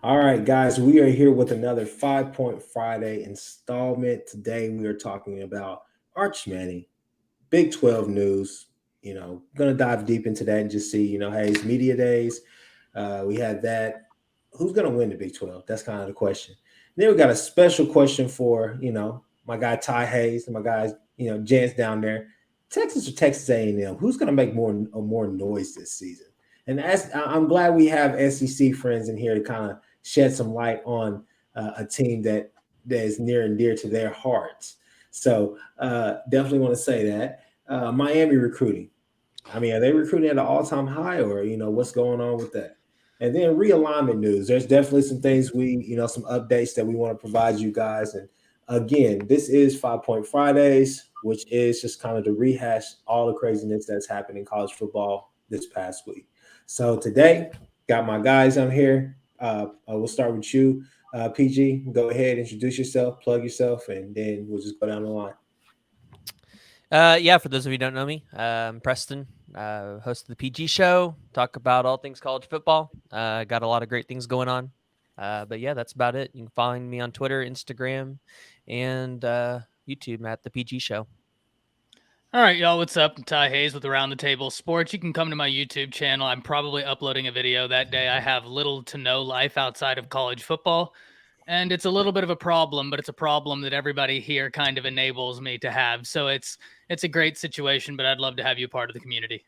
All right, guys, we are here with another 5 Point Friday installment. Today, we are talking about Arch Manning, Big 12 news. Going to dive deep into that and just see, hey, it's media days. We had that. Who's going to win the Big 12? That's kind of the question. Then we got a special question for, my guy Ty Hayes and my guys, Jance down there. Texas or Texas A&M? Who's going to make more noise this season? And I'm glad we have SEC friends in here to kind of shed some light on a team that is near and dear to their hearts. So definitely want to say that. Miami recruiting. I mean, are they recruiting at an all-time high, or what's going on with that? And then realignment news. There's definitely some things some updates that we want to provide you guys. And again, this is 5 Point Fridays, which is just kind of to rehash all the craziness that's happened in college football this past week. So today, got my guys on here. We'll start with you, PG. Go ahead, introduce yourself, plug yourself, and then we'll just go down the line. Yeah, for those of you who don't know me, I'm Preston, host of the PG show, talk about all things college football. Got a lot of great things going on. But yeah, that's about it. You can find me on Twitter, Instagram, and YouTube at the PG show. All right, y'all, what's up? I'm Ty Hayes with Around the Table Sports. You can come to my YouTube channel. I'm probably uploading a video that day. I have little to no life outside of college football, and it's a little bit of a problem, but it's a problem that everybody here kind of enables me to have. So it's a great situation, but I'd love to have you part of the community.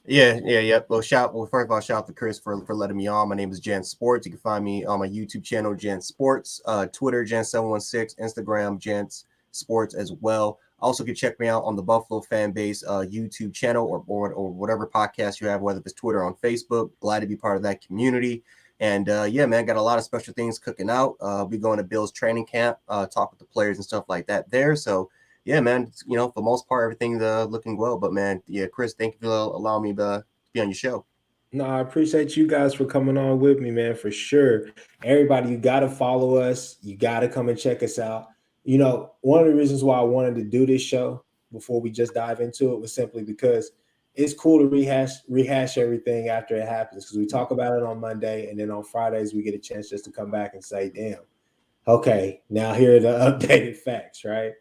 Yeah. Well, first of all, shout out to Chris for letting me on. My name is Jan Sports. You can find me on my YouTube channel, Jan Sports, Twitter, Jan716, Instagram, Jan Sports as well. Also, can check me out on the Buffalo Fan Base YouTube channel or whatever podcast you have, whether it's Twitter, on Facebook. Glad to be part of that community. And yeah, man, got a lot of special things cooking out. We going to Bill's training camp, talk with the players and stuff like that there. So yeah, man, for the most part, everything's looking well. But man, yeah, Chris, thank you for allowing me to be on your show. No, I appreciate you guys for coming on with me, man, for sure. Everybody, you got to follow us. You got to come and check us out. One of the reasons why I wanted to do this show before we just dive into it was simply because it's cool to rehash everything after it happens, because we talk about it on Monday, and then on Fridays we get a chance just to come back and say, damn, okay, now here are the updated facts, right?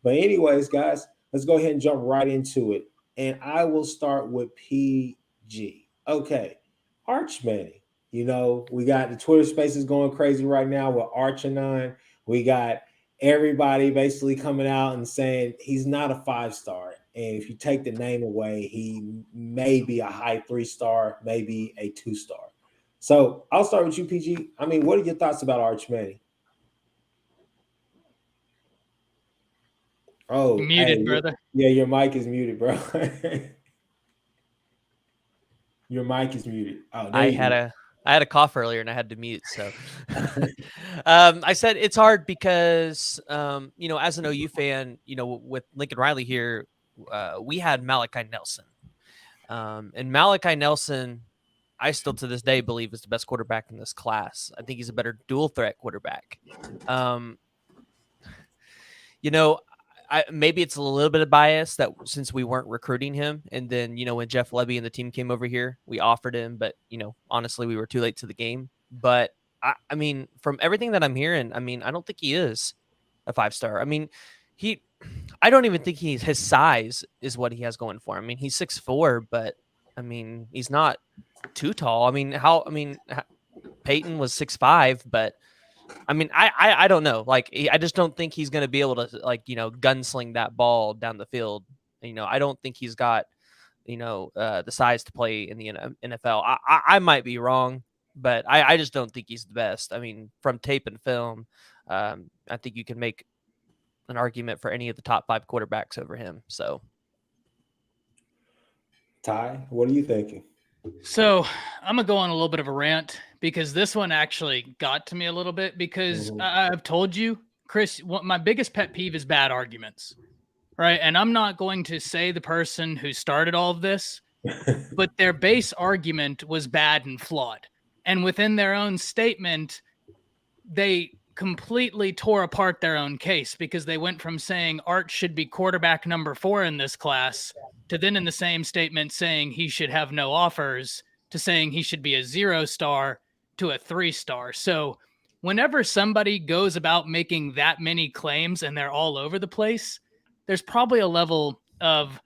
But anyways, guys, let's go ahead and jump right into it. And I will start with PG. Okay, Arch Manning. We got the Twitter spaces going crazy right now with Arch-Anon. We got everybody basically coming out and saying he's not a 5-star. And if you take the name away, he may be a high 3-star, maybe a 2-star. So I'll start with you, PG. I mean, what are your thoughts about Arch Manning? Oh, You're muted, hey, brother. yeah, your mic is muted, bro. Your mic is muted. Oh, there I you had go. a cough earlier and I had to mute. So I said it's hard because as an OU fan, with Lincoln Riley here, we had Malachi Nelson, and Malachi Nelson, I still to this day believe is the best quarterback in this class. I think he's a better dual threat quarterback. Maybe it's a little bit of bias that since we weren't recruiting him, and then when Jeff Lebby and the team came over here, we offered him, but honestly, we were too late to the game. But I mean, from everything that I'm hearing, I mean, I don't think he is a 5-star. I mean, I don't even think his size is what he has going for him. I mean, he's 6'4", but I mean, he's not too tall. I mean, Peyton was 6'5", but I mean, I don't know. Like, I just don't think he's going to be able to, gunsling that ball down the field. I don't think he's got, the size to play in the NFL. I might be wrong, but I just don't think he's the best. I mean, from tape and film, I think you can make an argument for any of the top 5 quarterbacks over him. So, Ty, what are you thinking? So I'm going to go on a little bit of a rant because this one actually got to me a little bit because I've told you, Chris, my biggest pet peeve is bad arguments, right? And I'm not going to say the person who started all of this, but their base argument was bad and flawed. And within their own statement, they completely tore apart their own case because they went from saying Art should be quarterback number 4 in this class to then in the same statement saying he should have no offers to saying he should be a 0-star to a 3-star. So whenever somebody goes about making that many claims and they're all over the place, there's probably a level of,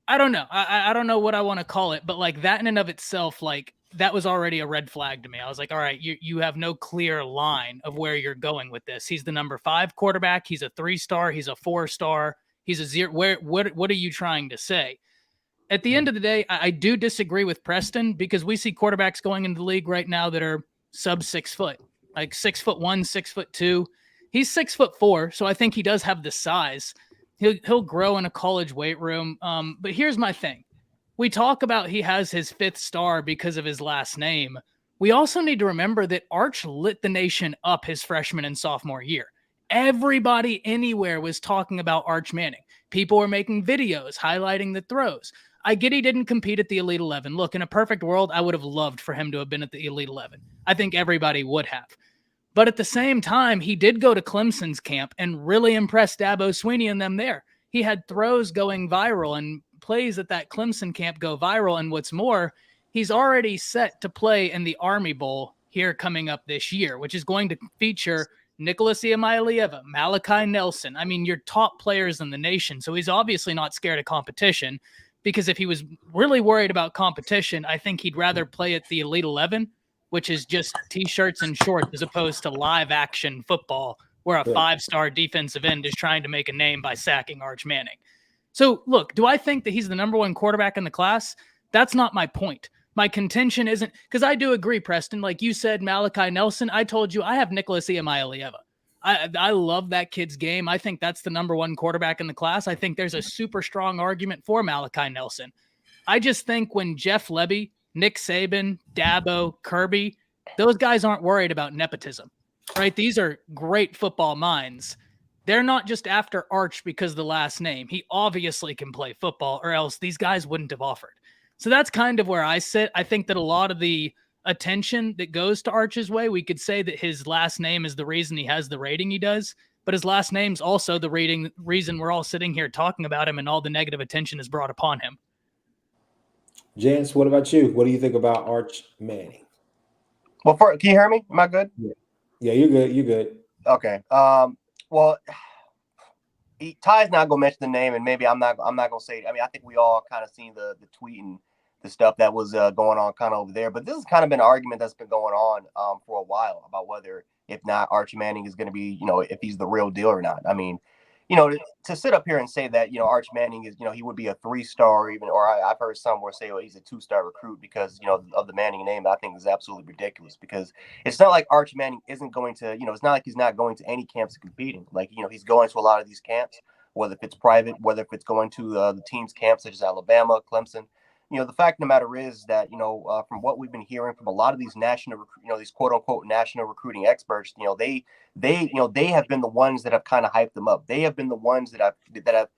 I don't know. I don't know what I want to call it, but like that in and of itself, like that was already a red flag to me. I was like, all right, you have no clear line of where you're going with this. He's the number 5 quarterback. He's a 3-star. He's a 4-star. He's a 0. What are you trying to say? At the end of the day, I do disagree with Preston because we see quarterbacks going into the league right now that are sub 6 foot, like 6'1", 6'2". He's 6'4", so I think he does have the size. He'll grow in a college weight room. But here's my thing. We talk about he has his 5th star because of his last name. We also need to remember that Arch lit the nation up his freshman and sophomore year. Everybody anywhere was talking about Arch Manning. People were making videos highlighting the throws. I get he didn't compete at the Elite 11. Look, in a perfect world, I would have loved for him to have been at the Elite 11. I think everybody would have. But at the same time, he did go to Clemson's camp and really impressed Dabo Swinney and them there. He had throws going viral and plays at that Clemson camp go viral. And what's more, he's already set to play in the Army Bowl here coming up this year, which is going to feature Nicholas Iamaleava, Malachi Nelson. I mean, your top players in the nation. So he's obviously not scared of competition, because if he was really worried about competition, I think he'd rather play at the Elite 11, which is just T-shirts and shorts, as opposed to live action football where a 5-star defensive end is trying to make a name by sacking Arch Manning. So look, do I think that he's the number 1 quarterback in the class? That's not my point. My contention isn't, because I do agree, Preston, like you said, Malachi Nelson. I told you I have Nicholas Iamaleava. I love that kid's game. I think that's the number 1 quarterback in the class. I think there's a super strong argument for Malachi Nelson. I just think when Jeff Lebby, Nick Saban, Dabo, Kirby, those guys aren't worried about nepotism, right? These are great football minds. They're not just after Arch because of the last name. He obviously can play football, or else these guys wouldn't have offered. So that's kind of where I sit. I think that a lot of the attention that goes to Arch's way, we could say that his last name is the reason he has the rating he does, but his last name's also the reason we're all sitting here talking about him and all the negative attention is brought upon him. Jance, what about you? What do you think about Arch Manning? Well, can you hear me? Am I good? Yeah, you're good. You're good. Okay. Well, Ty's not gonna mention the name, and maybe I'm not gonna say it. I mean, I think we all kind of seen the tweet and the stuff that was going on kind of over there. But this has kind of been an argument that's been going on for a while about whether, if not, Arch Manning is going to be, if he's the real deal or not. I mean, to sit up here and say that, Arch Manning is, he would be a 3-star even, or I've heard somewhere say, well, he's a 2-star recruit because, of the Manning name. I think is absolutely ridiculous, because it's not like Arch Manning isn't going to, it's not like he's not going to any camps competing. Like, he's going to a lot of these camps, whether if it's private, whether if it's going to the team's camps such as Alabama, Clemson. The fact of the matter is that, from what we've been hearing from a lot of these national, these quote unquote national recruiting experts, they have been the ones that have kind of hyped them up. They have been the ones that have,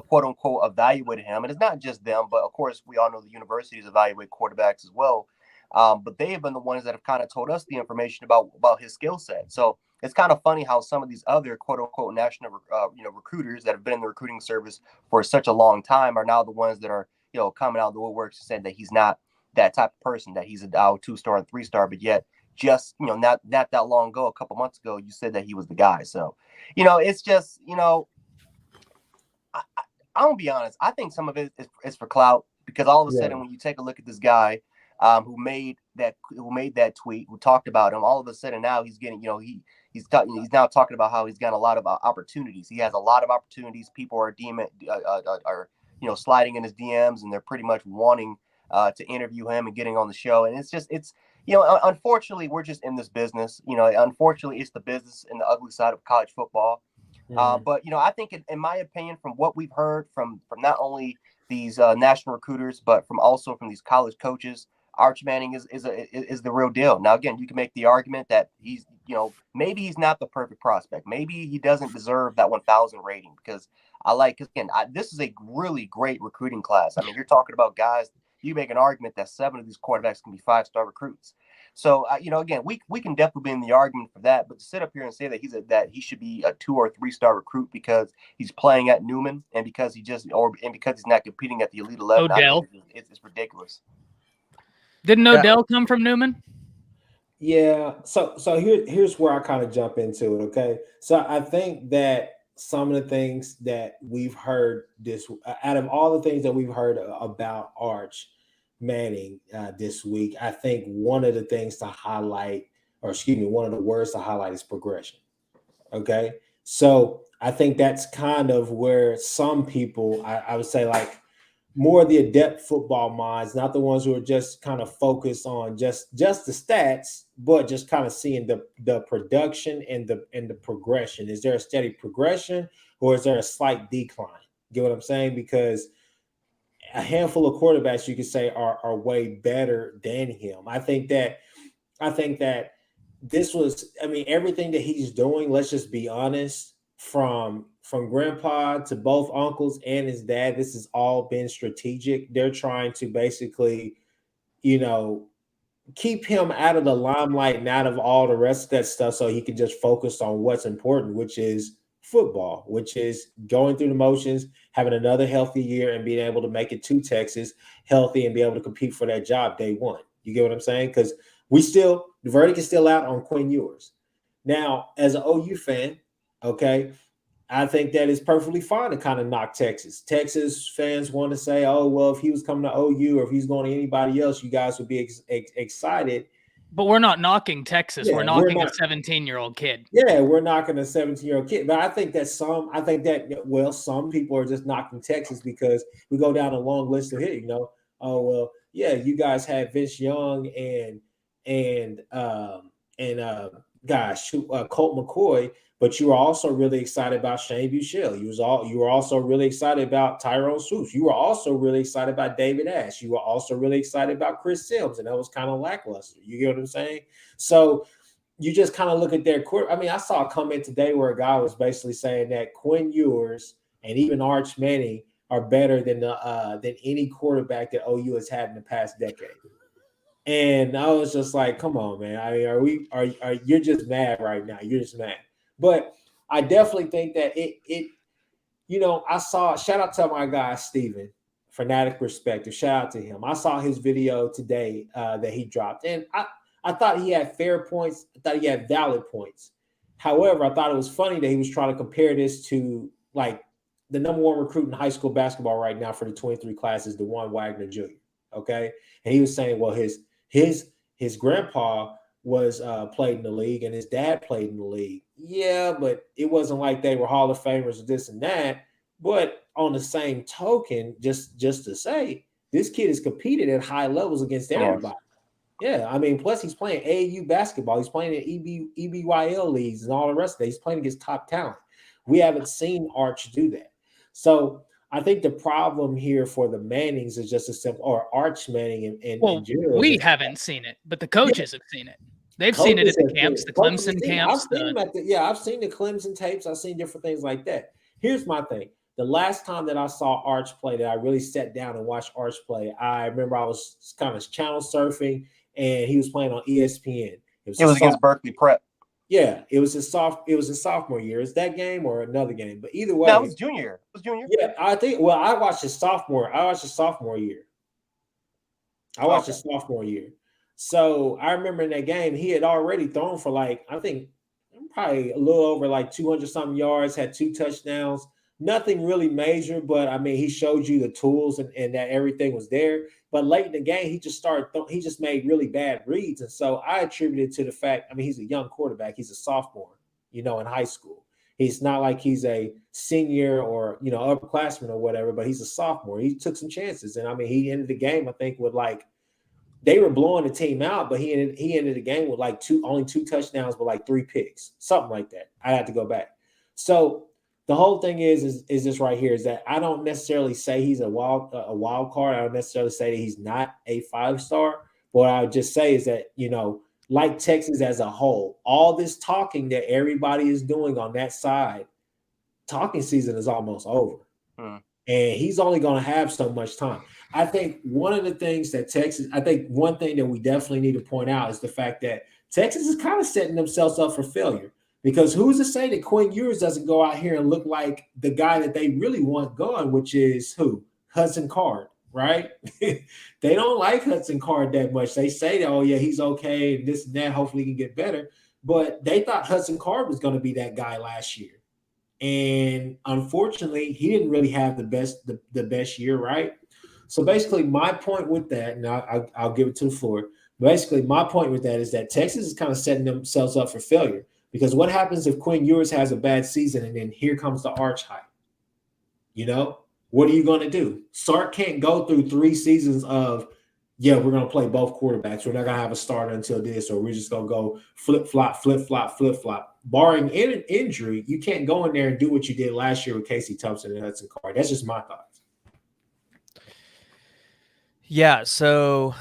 quote unquote evaluated him. And it's not just them, but of course we all know the universities evaluate quarterbacks as well. But they have been the ones that have kind of told us the information about his skill set. So it's kind of funny how some of these other quote unquote national, recruiters that have been in the recruiting service for such a long time are now the ones that are, coming out of the woodworks and saying that he's not that type of person, that he's a 2-star and 3-star, but yet just, not that long ago, a couple months ago, you said that he was the guy. So, it's just, I'm gonna be honest. I think some of it is for clout, because all of a sudden when you take a look at this guy who made that tweet, who talked about him, all of a sudden now he's getting, he's now talking about how he's got a lot of opportunities. He has a lot of opportunities. People are sliding in his DMs, and they're pretty much wanting to interview him and getting on the show. And it's unfortunately, we're just in this business. Unfortunately, it's the business and the ugly side of college football. But I think, in my opinion, from what we've heard from not only these national recruiters, but from these college coaches, Arch Manning is the real deal. Now, again, you can make the argument that he's, maybe he's not the perfect prospect. Maybe he doesn't deserve that 1,000 rating, because this is a really great recruiting class. I mean, you're talking about guys, you make an argument that 7 of these quarterbacks can be 5-star recruits. So, again, we can definitely be in the argument for that, but to sit up here and say that he should be a 2 or 3-star recruit because he's playing at Newman and because because he's not competing at the Elite 11, Odell. it's ridiculous. Didn't Odell come from Newman? Yeah. So here's where I kind of jump into it. Okay. So I think that some of the things that we've heard this out of all the things that we've heard about Arch Manning this week, I think one of the things to highlight, or excuse me, one of the words to highlight is progression. Okay. So I think that's kind of where some people, I would say, like more of the adept football minds, not the ones who are just kind of focused on just the stats, but just kind of seeing the production and the progression. Is there a steady progression or is there a slight decline? Get what I'm saying? Because a handful of quarterbacks you could say are way better than him. I think that this was, I mean, everything that he's doing, let's just be honest, from grandpa to both uncles and his dad, this has all been strategic. They're trying to basically, you know, keep him out of the limelight and out of all the rest of that stuff so he can just focus on what's important, which is football, which is going through the motions, having another healthy year and being able to make it to Texas healthy and be able to compete for that job day one. You get what I'm saying? Because the verdict is still out on Quinn Ewers. Now, as an OU fan, okay, I think that is perfectly fine to kind of knock Texas. Texas fans want to say, oh, well, if he was coming to OU or if he's going to anybody else, you guys would be excited. But we're not knocking Texas. Yeah, we're knocking a 17-year-old kid. Yeah, we're knocking a 17-year-old kid. But I think that some people are just knocking Texas because we go down a long list of here, oh, well, yeah, you guys had Vince Young and Colt McCoy, but you were also really excited about Shane Buechele. You were also really excited about Tyrone Swoops. You were also really excited about David Ash. You were also really excited about Chris Sims, and that was kind of lackluster. You get what I'm saying? So you just kind of look at their court. I mean, I saw a comment today where a guy was basically saying that Quinn Ewers and even Arch Manning are better than any quarterback that OU has had in the past decade. And I was just like, come on, man. I mean, are you're just mad right now? You're just mad. But I definitely think that I saw, shout out to my guy, Steven, Fanatic Perspective. Shout out to him. I saw his video today that he dropped. And I thought he had fair points. I thought he had valid points. However, I thought it was funny that he was trying to compare this to like the number one recruit in high school basketball right now for the 23 class is DeJuan Wagner Jr. Okay. And he was saying, well, his grandpa was played in the league and his dad played in the league. Yeah, but it wasn't like they were Hall of Famers or this and that. But on the same token, just to say, this kid has competed at high levels against everybody. Yeah, I mean, plus he's playing AAU basketball. He's playing in EBYL leagues and all the rest of it. He's playing against top talent. We haven't seen Arch do that. So I think the problem here for the Mannings is just a simple, or Arch Manning and general. We haven't seen it, but the coaches have seen it. They've seen it at the camps, the Clemson camps. I've seen the Clemson tapes. I've seen different things like that. Here's my thing. The last time that I saw Arch play, that I really sat down and watched Arch play, I remember I was kind of channel surfing and he was playing on ESPN. It was against Berkeley Prep. Yeah, it was his sophomore year. Is that game or another game? But either way, no, it was junior. Yeah, I think. Well, I watched his sophomore year. So I remember in that game, he had already thrown for I think probably a little over 200 something yards, had 2 touchdowns. Nothing really major, but I mean, he showed you the tools and that everything was there. But late in the game, he just made really bad reads. And so I attributed to the fact, I mean, he's a young quarterback. He's a sophomore, in high school. He's not like he's a senior or, upperclassman or whatever, but he's a sophomore. He took some chances. And I mean, he ended the game, I think, with they were blowing the team out, but he ended the game with only 2 touchdowns, but 3 picks, something like that. I had to go back. So the whole thing is this right here, is that I don't necessarily say he's a wild card. I don't necessarily say that he's not a 5-star. But what I would just say is that, like Texas as a whole, all this talking that everybody is doing on that side, talking season is almost over. And he's only going to have so much time. I think one thing that we definitely need to point out is the fact that Texas is kind of setting themselves up for failure. Because who's to say that Quinn Ewers doesn't go out here and look like the guy that they really want gone, which is who? Hudson Card, right? They don't like Hudson Card that much. They say, oh, yeah, he's okay, and this and that, hopefully he can get better. But they thought Hudson Card was going to be that guy last year. And unfortunately, he didn't really have the best year, right? So basically, my point with that, and I'll give it to the floor. Basically, my point with that is that Texas is kind of setting themselves up for failure, because what happens if Quinn Ewers has a bad season and then here comes the arch hype? You know, what are you going to do? Sark can't go through 3 seasons of, yeah, we're going to play both quarterbacks. We're not going to have a starter until this, or we're just going to go flip-flop, flip-flop, flip-flop. Barring an injury, you can't go in there and do what you did last year with Casey Thompson and Hudson Card. That's just my thoughts. Yeah, so,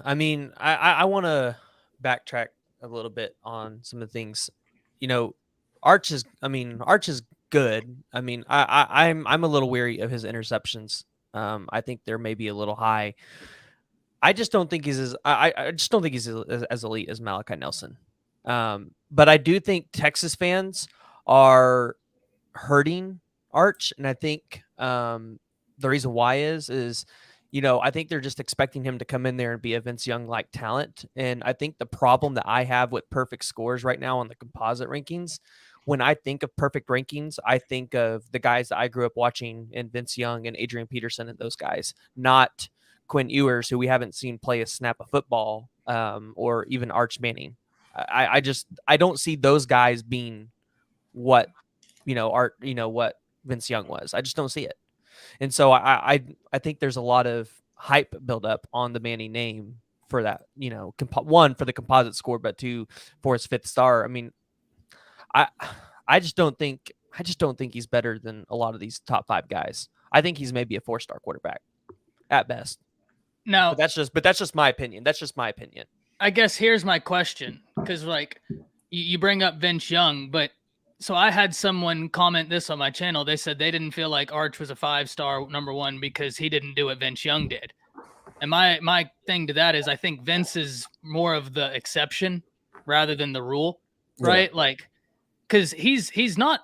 I mean, I want to backtrack a little bit on some of the things. You know, Arch is good. I mean, I'm a little weary of his interceptions. I think there may be a little high. I just don't think he's as elite as Malachi Nelson. But I do think Texas fans are hurting Arch, and I think the reason why is I think they're just expecting him to come in there and be a Vince Young like talent. And I think the problem that I have with perfect scores right now on the composite rankings, when I think of perfect rankings, I think of the guys that I grew up watching in Vince Young and Adrian Peterson and those guys, not Quinn Ewers, who we haven't seen play a snap of football, or even Arch Manning. I don't see those guys being what what Vince Young was. I just don't see it. And so I think there's a lot of hype buildup on the Manning name for that, one, for the composite score, but two, for his 5th star. I mean, I just don't think he's better than a lot of these top 5 guys. I think he's maybe a 4-star quarterback at best. No, but that's just my opinion. That's just my opinion. I guess here's my question, because like you bring up Vince Young, but so I had someone comment this on my channel. They said they didn't feel like Arch was a 5-star number 1 because he didn't do what Vince Young did. And my thing to that is I think Vince is more of the exception rather than the rule, right? Yeah. Like, because he's not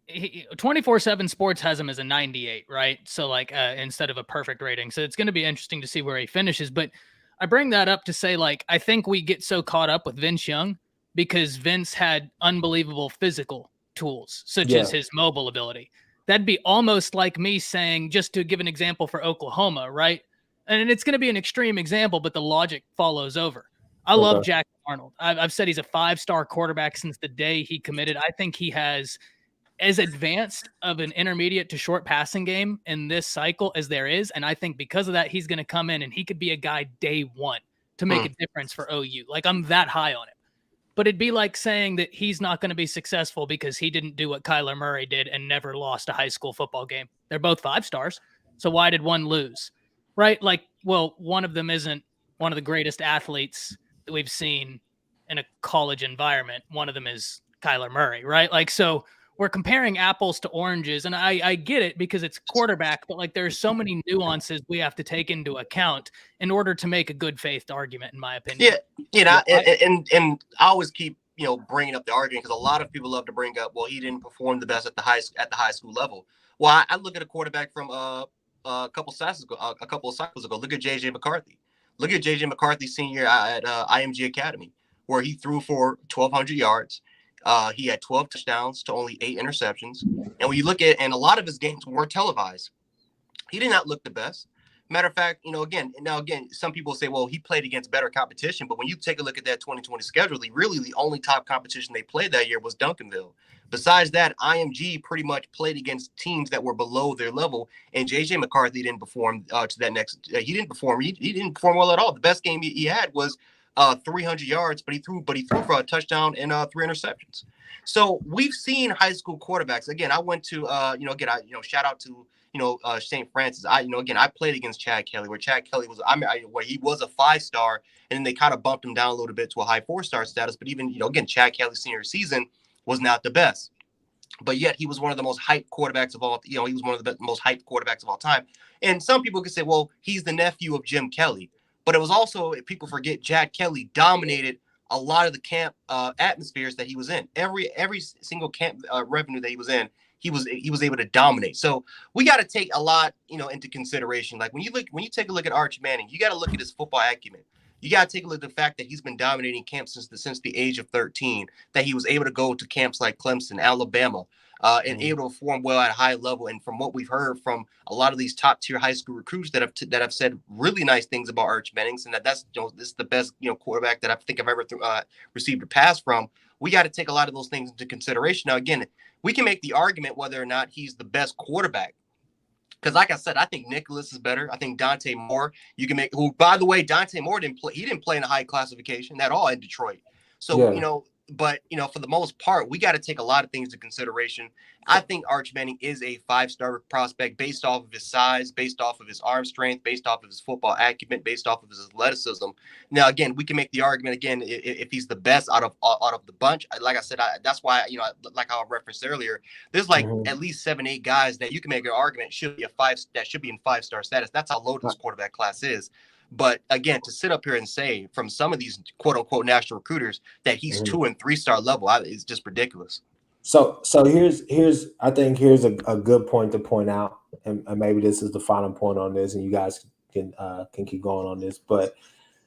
24/7 Sports has him as a 98, right? So like instead of a perfect rating. So it's going to be interesting to see where he finishes. But I bring that up to say, like, I think we get so caught up with Vince Young because Vince had unbelievable physical tools, such as his mobile ability. That'd be almost like me saying, just to give an example for Oklahoma, right? And it's going to be an extreme example, but the logic follows over. I love Jack Arnold. I've said he's a 5-star quarterback since the day he committed. I think he has as advanced of an intermediate to short passing game in this cycle as there is. And I think because of that, he's going to come in and he could be a guy day 1 to make a difference for OU. Like, I'm that high on him. But it'd be like saying that he's not going to be successful because he didn't do what Kyler Murray did and never lost a high school football game. They're both 5 stars. So why did one lose? Right? Like, well, one of them isn't one of the greatest athletes that we've seen in a college environment. One of them is Kyler Murray, right? Like, so we're comparing apples to oranges, and I get it because it's quarterback, but like there's so many nuances we have to take into account in order to make a good faith argument, in my opinion. Yeah, and I always keep bringing up the argument because a lot of people love to bring up, well, he didn't perform the best at the high school level. Well, I look at a quarterback from a couple of cycles ago. Look at JJ McCarthy. Look at JJ McCarthy's senior at IMG Academy, where he threw for 1,200 yards. He had 12 touchdowns to only 8 interceptions. And when you look at, and a lot of his games weren't televised, he did not look the best. Matter of fact, again, some people say, well, he played against better competition. But when you take a look at that 2020 schedule, really the only top competition they played that year was Duncanville. Besides that, IMG pretty much played against teams that were below their level. And JJ McCarthy didn't perform to that next. He didn't perform. He didn't perform well at all. The best game he had was 300 yards, but he threw for a touchdown and 3 interceptions. So we've seen high school quarterbacks. Again, I went to shout out to St. Francis. I played against Chad Kelly, where Chad Kelly was where he was a 5-star, and then they kind of bumped him down a little bit to a high 4-star status. But even Chad Kelly's senior season was not the best. But yet he was one of the most hyped quarterbacks of all. He was one of the most hyped quarterbacks of all time. And some people could say, well, he's the nephew of Jim Kelly. But it was also, if people forget, Chad Kelly dominated a lot of the camp atmospheres that he was in. Every single camp revenue that he was in, he was able to dominate. So we got to take a lot, into consideration. Like when you take a look at Arch Manning, you got to look at his football acumen. You got to take a look at the fact that he's been dominating camps since the age of 13, that he was able to go to camps like Clemson, Alabama, and able to perform well at a high level. And from what we've heard from a lot of these top tier high school recruits that have said really nice things about Arch Manning, and that's this is the best quarterback that I think I've ever received a pass from. We got to take a lot of those things into consideration. Now, again, we can make the argument whether or not he's the best quarterback. Because, like I said, I think Nicholas is better. I think Dante Moore, who, by the way, Dante Moore didn't play in a high classification at all in Detroit. So, but for the most part, we got to take a lot of things into consideration. I think Arch Manning is a 5-star prospect based off of his size, based off of his arm strength, based off of his football acumen, based off of his athleticism. Now, again, we can make the argument again if he's the best out of the bunch. Like I said, that's why like how I referenced earlier, there's like at least 7-8 guys that you can make an argument should be in 5-star status. That's how loaded this quarterback class is. But again, to sit up here and say from some of these quote unquote national recruiters that he's 2- and 3-star level is just ridiculous. So here's a good point to point out, and maybe this is the final point on this, and you guys can keep going on this. But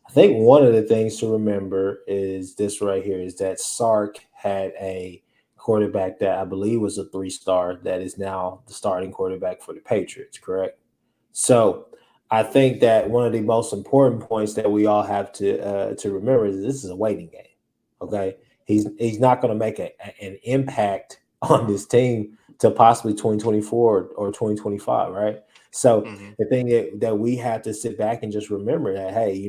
I think one of the things to remember is this right here, is that Sark had a quarterback that I believe was a 3-star that is now the starting quarterback for the Patriots, correct? So I think that one of the most important points that we all have to remember is this is a waiting game. Okay, he's not going to make an impact on this team to possibly 2024 or 2025, right? So the thing that we have to sit back and just remember that, hey,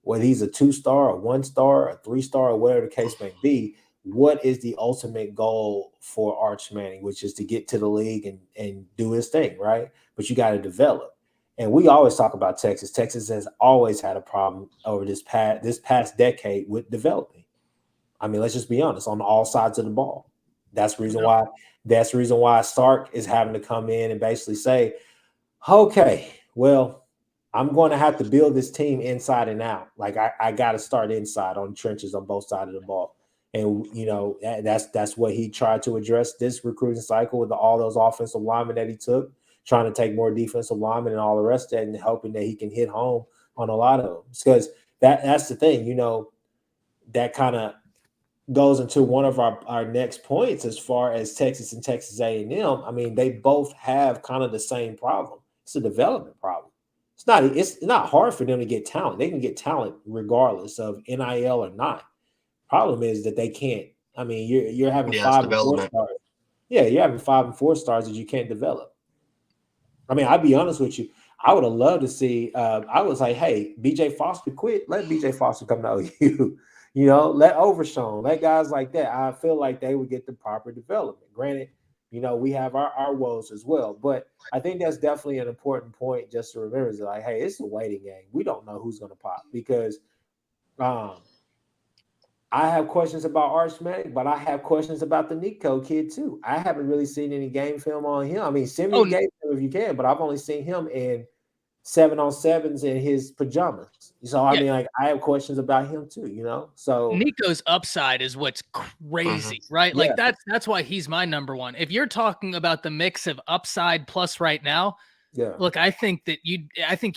whether he's a 2-star, a 1-star, a 3-star, or whatever the case may be, what is the ultimate goal for Arch Manning, which is to get to the league and do his thing, right? But you got to develop. And we always talk about Texas. Texas has always had a problem over this past decade with developing. I mean, let's just be honest, on all sides of the ball. That's the reason why Sark is having to come in and basically say, okay, well, I'm going to have to build this team inside and out. Like I got to start inside on trenches on both sides of the ball. And, that's what he tried to address this recruiting cycle with all those offensive linemen that he took, trying to take more defensive linemen and all the rest of that, and hoping that he can hit home on a lot of them. Because that's the thing, that kind of goes into one of our next points as far as Texas and Texas A&M. I mean, they both have kind of the same problem. It's a development problem. It's not hard for them to get talent. They can get talent regardless of NIL or not. Problem is that they can't. I mean, you're having 5 and 4 stars. Yeah, you're having 5 and 4 stars that you can't develop. I mean, I'll be honest with you. I would have loved to see. I was like, hey, BJ Foster quit. Let BJ Foster come to OU. Let Overshown, let guys like that. I feel like they would get the proper development. Granted, we have our woes as well. But I think that's definitely an important point just to remember is like, hey, it's a waiting game. We don't know who's going to pop because I have questions about Arch Manning, but I have questions about the Nico kid too. I haven't really seen any game film on him. I mean, send me a game film if you can, but I've only seen him in 7-on-7s in his pajamas. So I mean, like, I have questions about him too, So Nico's upside is what's crazy, right? Like that's why he's my number one. If you're talking about the mix of upside plus right now, look, I think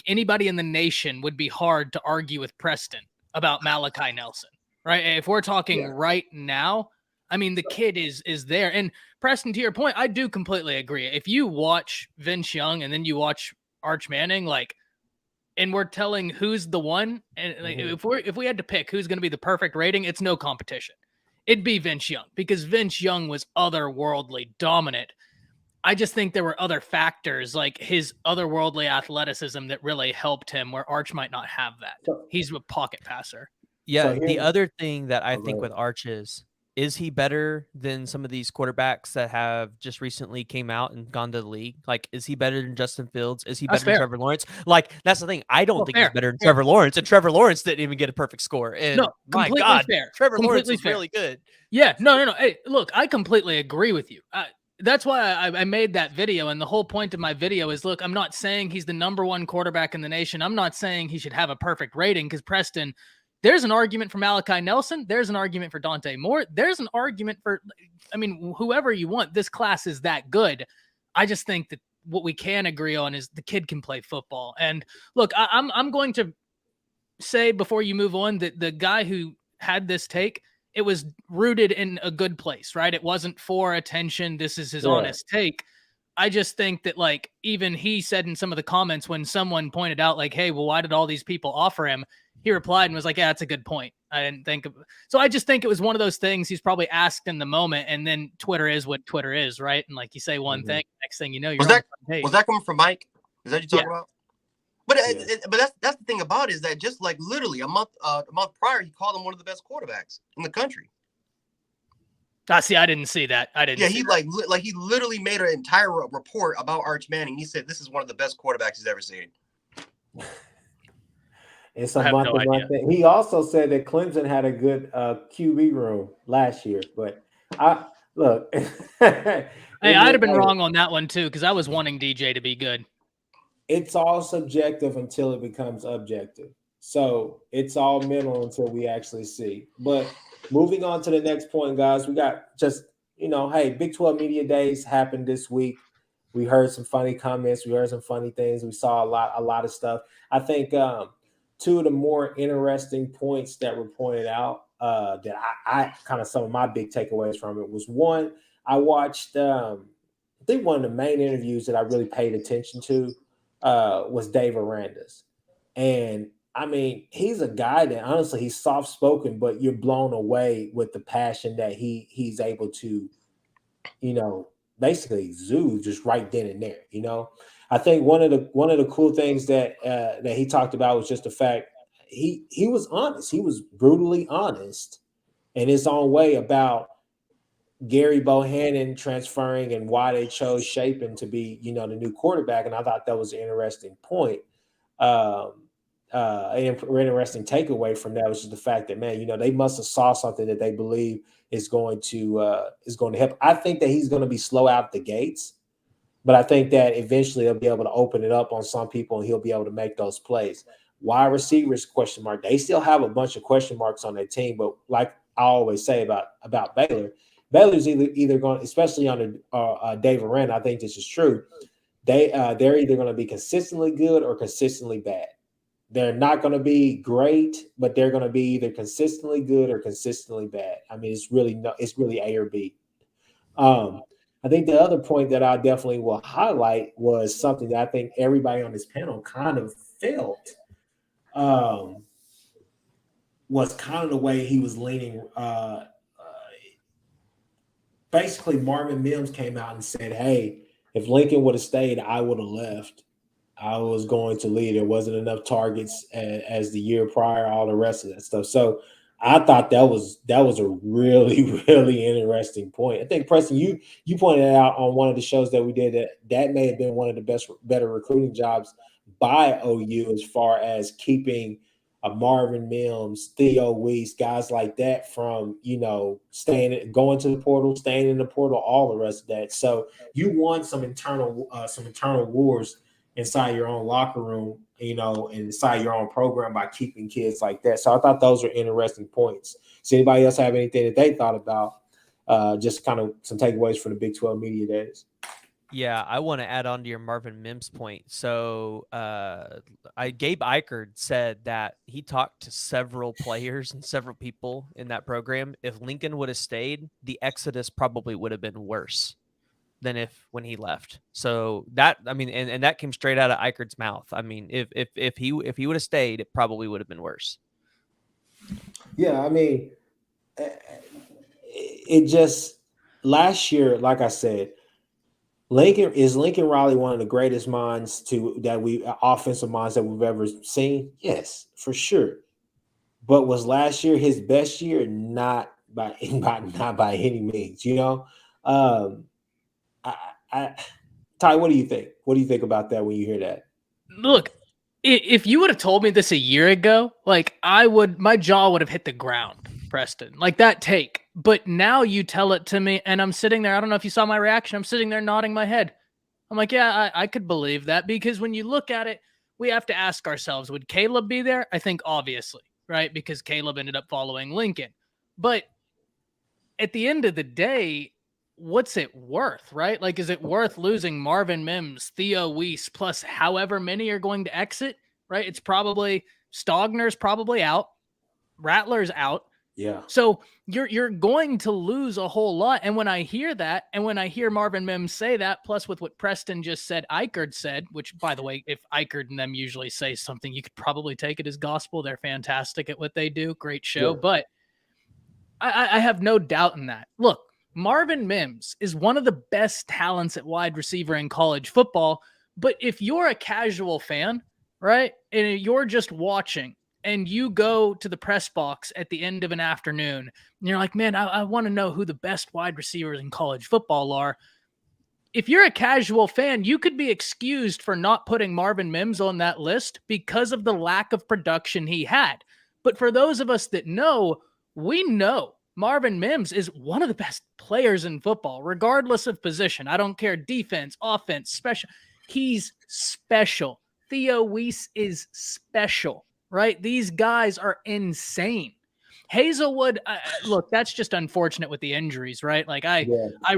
anybody in the nation would be hard to argue with Preston about Malachi Nelson, right? If we're talking right now, I mean, the kid is there. And Preston, to your point, I do completely agree. If you watch Vince Young and then you watch Arch Manning, and we're telling who's the one, and if we had to pick who's going to be the perfect rating, it's no competition. It'd be Vince Young because Vince Young was otherworldly dominant. I just think there were other factors like his otherworldly athleticism that really helped him where Arch might not have that. He's a pocket passer. Yeah. The other thing that I think with Arch is he better than some of these quarterbacks that have just recently came out and gone to the league? Like, is he better than Justin Fields? Is he better than Trevor Lawrence? Like, that's the thing. I don't think he's better than Trevor Lawrence, and Trevor Lawrence didn't even get a perfect score. And no, my God, Trevor Lawrence is fair. really good. Yeah, no. Hey, look, I completely agree with you. That's why I made that video. And the whole point of my video is, look, I'm not saying he's the number one quarterback in the nation. I'm not saying he should have a perfect rating because Preston, There's an argument for Malachi Nelson. There's an argument for Dante Moore. There's an argument for, I mean, whoever you want. This class is that good. I just think that what we can agree on is the kid can play football. And look, I'm going to say before you move on that the guy who had this take, it was rooted in a good place, right? It wasn't for attention. This is his honest take. I just think that, like, even he said in some of the comments when someone pointed out, like, hey, well, why did all these people offer him? He replied and was like, yeah, that's a good point. I didn't think of. So I just think it was one of those things he's probably asked in the moment. And then Twitter is what Twitter is, right? And like you say one thing, next thing you know, you're was that coming from Mike? Is that you talking about? But that's the thing about it, is that just like literally a month prior, he called him one of the best quarterbacks in the country. See, I didn't see that. I didn't. Yeah, he he literally made an entire report about Arch Manning. He said this is one of the best quarterbacks he's ever seen. It's a month of one thing. He also said that Clemson had a good QB room last year, but look. Hey, I'd have been wrong on that one too, because I was wanting DJ to be good. It's all subjective until it becomes objective. So it's all mental until we actually see. But moving on to the next point, guys, we got just, hey, Big 12 Media Days happened this week. We heard some funny comments. We heard some funny things. We saw a lot of stuff. I think two of the more interesting points that were pointed out that I kind of, some of my big takeaways from it was, one, I watched, I think one of the main interviews that I really paid attention to was Dave Aranda's. And I mean, he's a guy that honestly, he's soft-spoken, but you're blown away with the passion that he's able to, basically exude just right then and there. I think one of the cool things that he talked about was just the fact he was honest. He was brutally honest in his own way about Gary Bohannon transferring and why they chose Shapen to be, the new quarterback. And I thought that was an interesting point. An interesting takeaway from that was just the fact that, man, they must have saw something that they believe is going to help. I think that he's going to be slow out the gates, but I think that eventually they'll be able to open it up on some people and he'll be able to make those plays. Wide receivers, question mark. They still have a bunch of question marks on their team, but like I always say about Baylor's either going, especially under Dave Aranda, I think this is true. They're either going to be consistently good or consistently bad. They're not going to be great, but they're going to be either consistently good or consistently bad. I mean, it's really A or B. I think the other point that I definitely will highlight was something that I think everybody on this panel kind of felt was kind of the way he was leaning. Basically, Marvin Mims came out and said, hey, if Lincoln would have stayed, I would have left. I was going to lead. There wasn't enough targets as the year prior, all the rest of that stuff. So I thought that was a really, really interesting point. I think, Preston, you pointed out on one of the shows that we did that may have been one of the better recruiting jobs by OU as far as keeping Marvin Mims, Theo Weiss, guys like that from, going to the portal, staying in the portal, all the rest of that. So you won some internal wars inside your own locker room, and inside your own program by keeping kids like that. So I thought those were interesting points. Does anybody else have anything that they thought about? Just kind of some takeaways from the Big 12 Media Days. Yeah, I want to add on to your Marvin Mims point. So Gabe Eichard said that he talked to several players and several people in that program. If Lincoln would have stayed, the exodus probably would have been worse than when he left. So that, I mean, and that came straight out of Eichard's mouth. I mean, if he would have stayed, it probably would have been worse. Yeah, I mean, it just last year, like I said, Lincoln Riley one of the greatest minds offensive minds that we've ever seen? Yes, for sure. But was last year his best year? Not by any means. Ty, what do you think? What do you think about that when you hear that? Look, if you would have told me this a year ago, like my jaw would have hit the ground, Preston, like that take. But now you tell it to me and I'm sitting there. I don't know if you saw my reaction. I'm sitting there nodding my head. I'm like, yeah, I could believe that, because when you look at it, we have to ask ourselves, would Caleb be there? I think obviously, right? Because Caleb ended up following Lincoln. But at the end of the day, what's it worth, right? Like, is it worth losing Marvin Mims, Theo Weiss, plus however many are going to exit, right? It's probably Stogner's probably out, Rattler's out. Yeah. So you're going to lose a whole lot. And when I hear that, and when I hear Marvin Mims say that, plus with what Preston just said, Eichard said, which, by the way, if Eichard and them usually say something, you could probably take it as gospel. They're fantastic at what they do. Great show. Yeah. But I have no doubt in that. Look, Marvin Mims is one of the best talents at wide receiver in college football. But if you're a casual fan, right, and you're just watching, and you go to the press box at the end of an afternoon, and you're like, man, I want to know who the best wide receivers in college football are. If you're a casual fan, you could be excused for not putting Marvin Mims on that list because of the lack of production he had. But for those of us that know, we know Marvin Mims is one of the best players in football, regardless of position. I don't care, defense, offense, special. He's special. Theo Weiss is special, right? These guys are insane. Hazelwood, look, that's just unfortunate with the injuries, right? Like I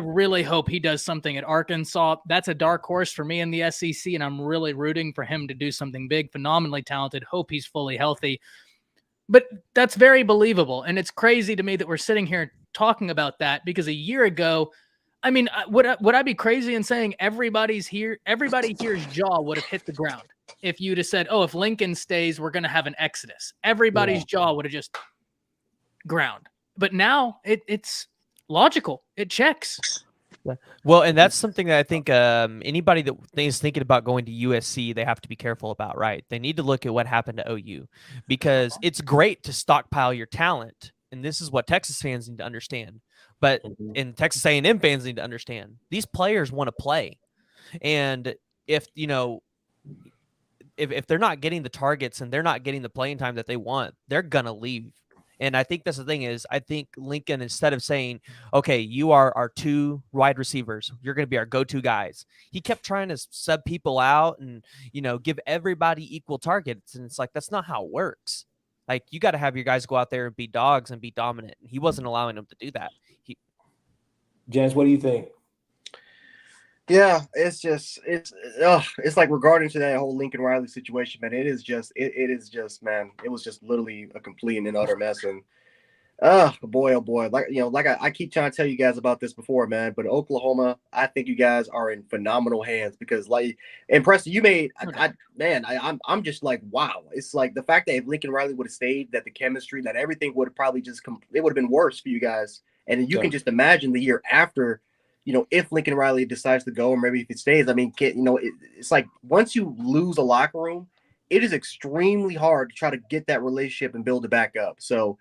really hope he does something at Arkansas. That's a dark horse for me in the SEC, and I'm really rooting for him to do something big, phenomenally talented. Hope he's fully healthy. But that's very believable, and it's crazy to me that we're sitting here talking about that because a year ago, I mean, would I be crazy in saying everybody here's jaw would have hit the ground if you'd have said, oh, if Lincoln stays, we're going to have an exodus. Everybody's jaw would have just ground. But now it's logical. It checks. Well, and that's something that I think anybody that is thinking about going to USC, they have to be careful about, right? They need to look at what happened to OU, because it's great to stockpile your talent, and this is what Texas fans need to understand. But and Texas A&M fans need to understand, these players want to play, and if if they're not getting the targets and they're not getting the playing time that they want, they're gonna leave. And I think that's the thing is, I think Lincoln, instead of saying, okay, you are our two wide receivers, you're going to be our go-to guys, he kept trying to sub people out and, give everybody equal targets. And it's like, that's not how it works. Like, you got to have your guys go out there and be dogs and be dominant. And he wasn't allowing them to do that. Jens, what do you think? Yeah, it's like regarding to that whole Lincoln Riley situation, man, it is just, man, it was just literally a complete and utter mess. And oh boy, like I keep trying to tell you guys about this before, man, but Oklahoma, I think you guys are in phenomenal hands because, like, and Preston, you made, I'm just like, wow. It's like the fact that if Lincoln Riley would have stayed, that the chemistry, that everything would have probably just, it would have been worse for you guys. And you can just imagine the year after, if Lincoln Riley decides to go, or maybe if he stays, I mean, it's like once you lose a locker room, it is extremely hard to try to get that relationship and build it back up. So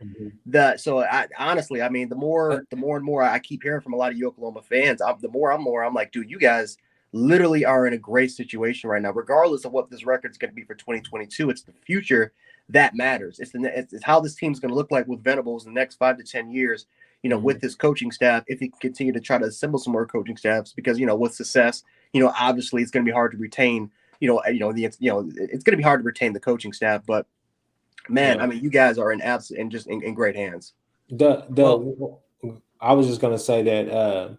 honestly, I mean, the more and more I keep hearing from a lot of you Oklahoma fans, I'm like, dude, you guys literally are in a great situation right now, regardless of what this record is going to be for 2022. It's the future that matters. It's how this team's going to look like with Venables in the next 5 to 10 years. With his coaching staff, if he can continue to try to assemble some more coaching staffs, because, with success, obviously it's going to be hard to retain, it's going to be hard to retain the coaching staff, but man, I mean, you guys are in great hands. I was just going to say that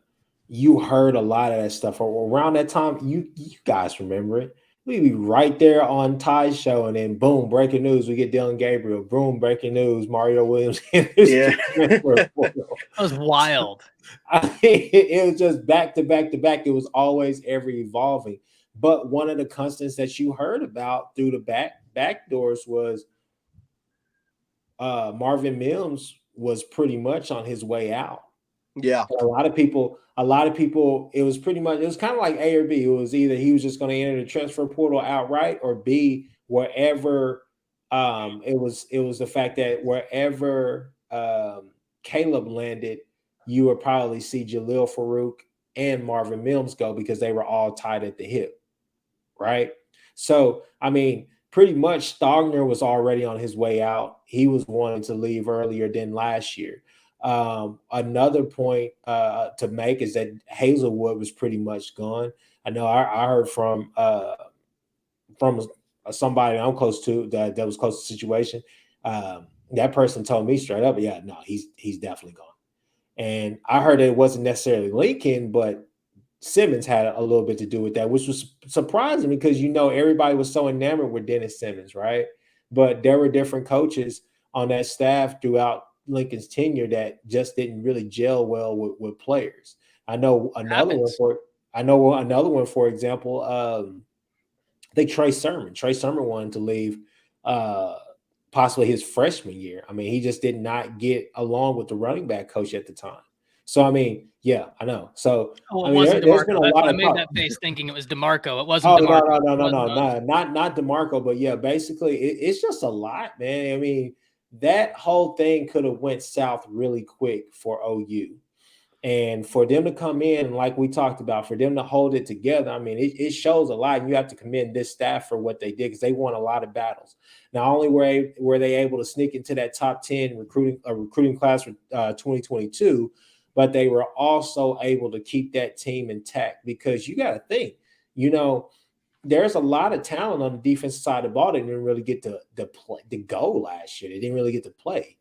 you heard a lot of that stuff around that time. You guys remember it. We'd be right there on Ty's show, and then boom, breaking news. We get Dylan Gabriel. Boom, breaking news. Mario Williams. Yeah, that was wild. I mean, it was just back to back to back. It was always ever evolving. But one of the constants that you heard about through the back doors was Marvin Mims was pretty much on his way out. Yeah, a lot of people, it was kind of like A or B. It was either he was just going to enter the transfer portal outright, or B, wherever it was the fact that wherever Caleb landed, you would probably see Jalil Farouk and Marvin Mims go, because they were all tied at the hip, right? So, I mean, pretty much Stogner was already on his way out. He was wanting to leave earlier than last year. Another point to make is that Hazelwood was pretty much gone. I know I heard from somebody I'm close to that was close to the situation. that person told me straight up, yeah, no, he's definitely gone. And I heard it wasn't necessarily Lincoln, but Simmons had a little bit to do with that, which was surprising because, everybody was so enamored with Dennis Simmons, right? But there were different coaches on that staff throughout Lincoln's tenure that just didn't really gel well with players. I know another one, for example, I think Trey Sermon. Trey Sermon wanted to leave possibly his freshman year. I mean, he just did not get along with the running back coach at the time. So, I mean, yeah, I know. So, Oh, I it mean, wasn't there's DeMarco. been a That's lot why I of made talk. that face thinking it was DeMarco. It wasn't Oh, DeMarco. no, not DeMarco, but yeah, basically, it's just a lot, man. I mean, that whole thing could have went south really quick for OU. And for them to come in, and like we talked about, for them to hold it together, I mean, it shows a lot. And you have to commend this staff for what they did because they won a lot of battles. Not only were they able to sneak into that top 10 recruiting class for 2022, but they were also able to keep that team intact because you got to think, there's a lot of talent on the defensive side of the ball that didn't really get to play to go last year. They didn't really get to play.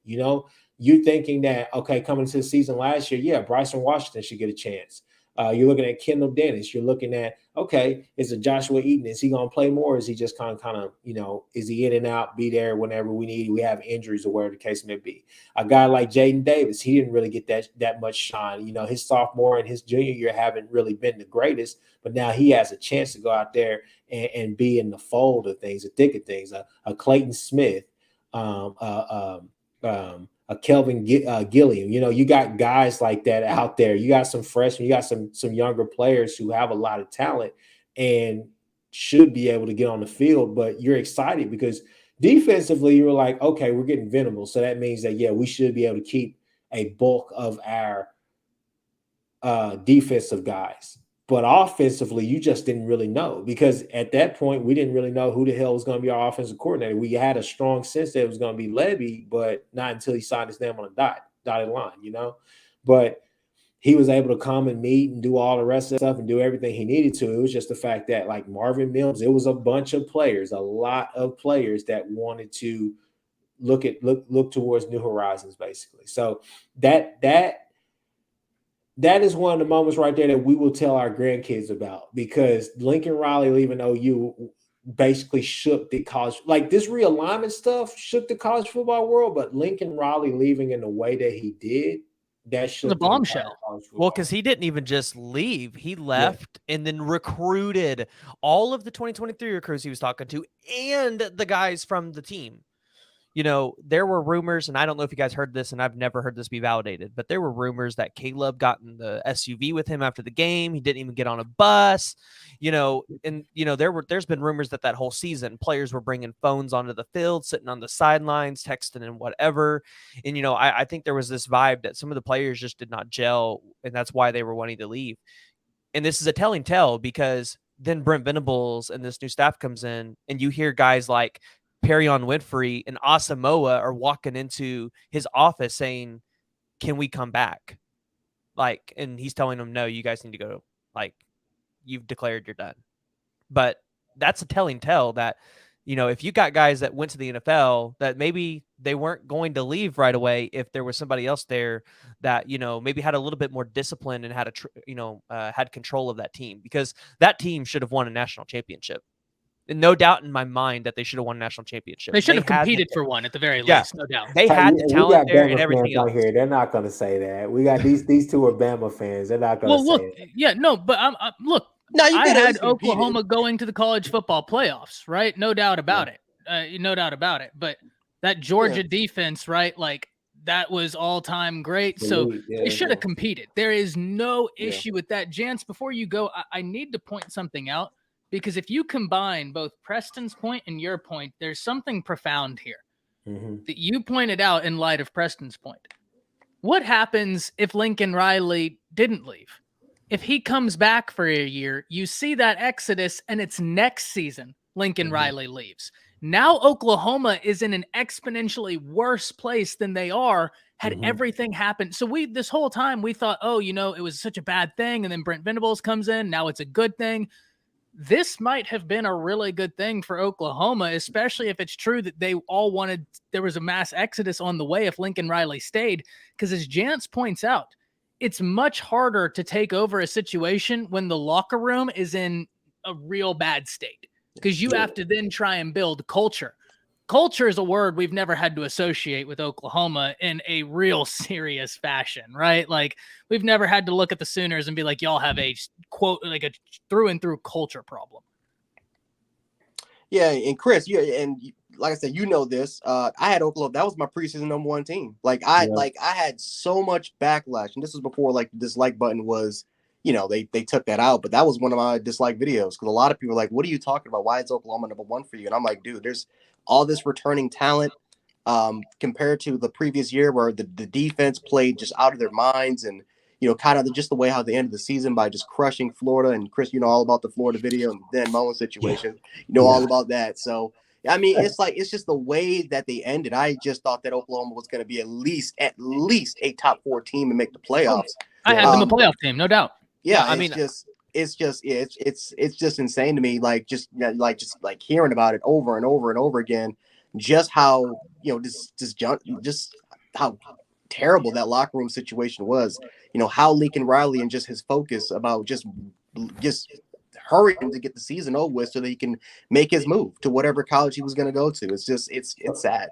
You thinking that, okay, coming into the season last year, yeah, Bryson Washington should get a chance. You're looking at Kendall Dennis. You're looking at, okay, is it Joshua Eaton? Is he going to play more? Or is he just kind of, is he in and out, be there whenever we have injuries or whatever the case may be? A guy like Jaden Davis, he didn't really get that much shine. His sophomore and his junior year haven't really been the greatest, but now he has a chance to go out there and be in the fold of things, the thick of things. A Clayton Smith, a Kelvin Gilliam. You got guys like that out there. You got some freshmen, you got some younger players who have a lot of talent and should be able to get on the field, but you're excited because defensively you were like, okay, we're getting Venables. So that means that, yeah, we should be able to keep a bulk of our defensive guys. But offensively, you just didn't really know because at that point, we didn't really know who the hell was going to be our offensive coordinator. We had a strong sense that it was going to be Levy, but not until he signed his name on a dotted line, But he was able to come and meet and do all the rest of the stuff and do everything he needed to. It was just the fact that, like Marvin Mims, it was a bunch of players, a lot of players that wanted to look towards new horizons, basically. So that is one of the moments right there that we will tell our grandkids about because Lincoln Riley leaving OU basically shook the college, like this realignment stuff shook the college football world, but Lincoln Riley leaving in the way that he did, that shook the bombshell. Well, because he didn't even just leave. He left and then recruited all of the 2023 recruits he was talking to and the guys from the team. There were rumors, and I don't know if you guys heard this, and I've never heard this be validated, but there were rumors that Caleb got in the SUV with him after the game. He didn't even get on a bus, there's been rumors that whole season players were bringing phones onto the field, sitting on the sidelines, texting and whatever. And, I think there was this vibe that some of the players just did not gel, and that's why they were wanting to leave. And this is a telling tale because then Brent Venables and this new staff comes in, and you hear guys like Perrion Winfrey and Asamoah are walking into his office saying, can we come back? And he's telling them, no, you guys need to go. You've declared you're done. But that's a telling tale that, if you got guys that went to the NFL that maybe they weren't going to leave right away, if there was somebody else there that, maybe had a little bit more discipline and had had control of that team, because that team should have won a national championship. And no doubt in my mind that they should have won a national championship. They should have competed for one at the very least, no doubt. They had the talent there and everything else. Here. They're not going to say that. We got these two are Bama fans. They're not going to say that. Yeah, no, but look. No, I had Oklahoma going to the college football playoffs, right? No doubt about it. No doubt about it. But that Georgia defense, right? That was all-time great. So they should have competed. There is no issue with that. Jance, before you go, I need to point something out. Because if you combine both Preston's point and your point, there's something profound here that you pointed out in light of Preston's point. What happens if Lincoln Riley didn't leave? If he comes back for a year, you see that exodus, and it's next season Lincoln Riley leaves. Now Oklahoma is in an exponentially worse place than they are had everything happened. So this whole time we thought, it was such a bad thing. And then Brent Venables comes in. Now it's a good thing. this might have been a really good thing for Oklahoma, especially if it's true that they all wanted, there was a mass exodus on the way if Lincoln Riley stayed. Because as Jance points out, it's much harder to take over a situation when the locker room is in a real bad state, because you have to then try and build culture. Culture is a word we've never had to associate with Oklahoma in a real serious fashion, right? Like, we've never had to look at the Sooners and be like, y'all have a quote, like a through and through culture problem. Yeah, and Chris, like I said, you know this. I had Oklahoma. That was my preseason #1 team. I had so much backlash, and this was before like the dislike button was, they took that out. But that was one of my dislike videos because a lot of people were like, "What are you talking about? Why is Oklahoma #1 for you?" And I'm like, dude, there's all this returning talent compared to the previous year where the defense played just out of their minds, and kind of just the way how they ended the season by just crushing Florida. And Chris, all about the Florida video and the Dan Mullen situation, all about that. So I mean, it's just the way that they ended. I just thought that Oklahoma was going to be at least a top 4 team and make the playoffs. I had them a playoff team, no doubt. Yeah, I mean, it's just insane to me. Like hearing about it over and over and over again, just how just how terrible that locker room situation was. How Lincoln Riley and just his focus about just hurrying to get the season over with so that he can make his move to whatever college he was going to go to. It's sad.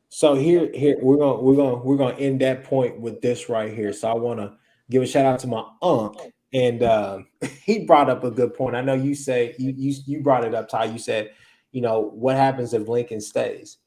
So here we're gonna end that point with this right here. So I want to give a shout out to my uncle, and he brought up a good point. I know you say you brought it up, Ty. You said, what happens if Lincoln stays?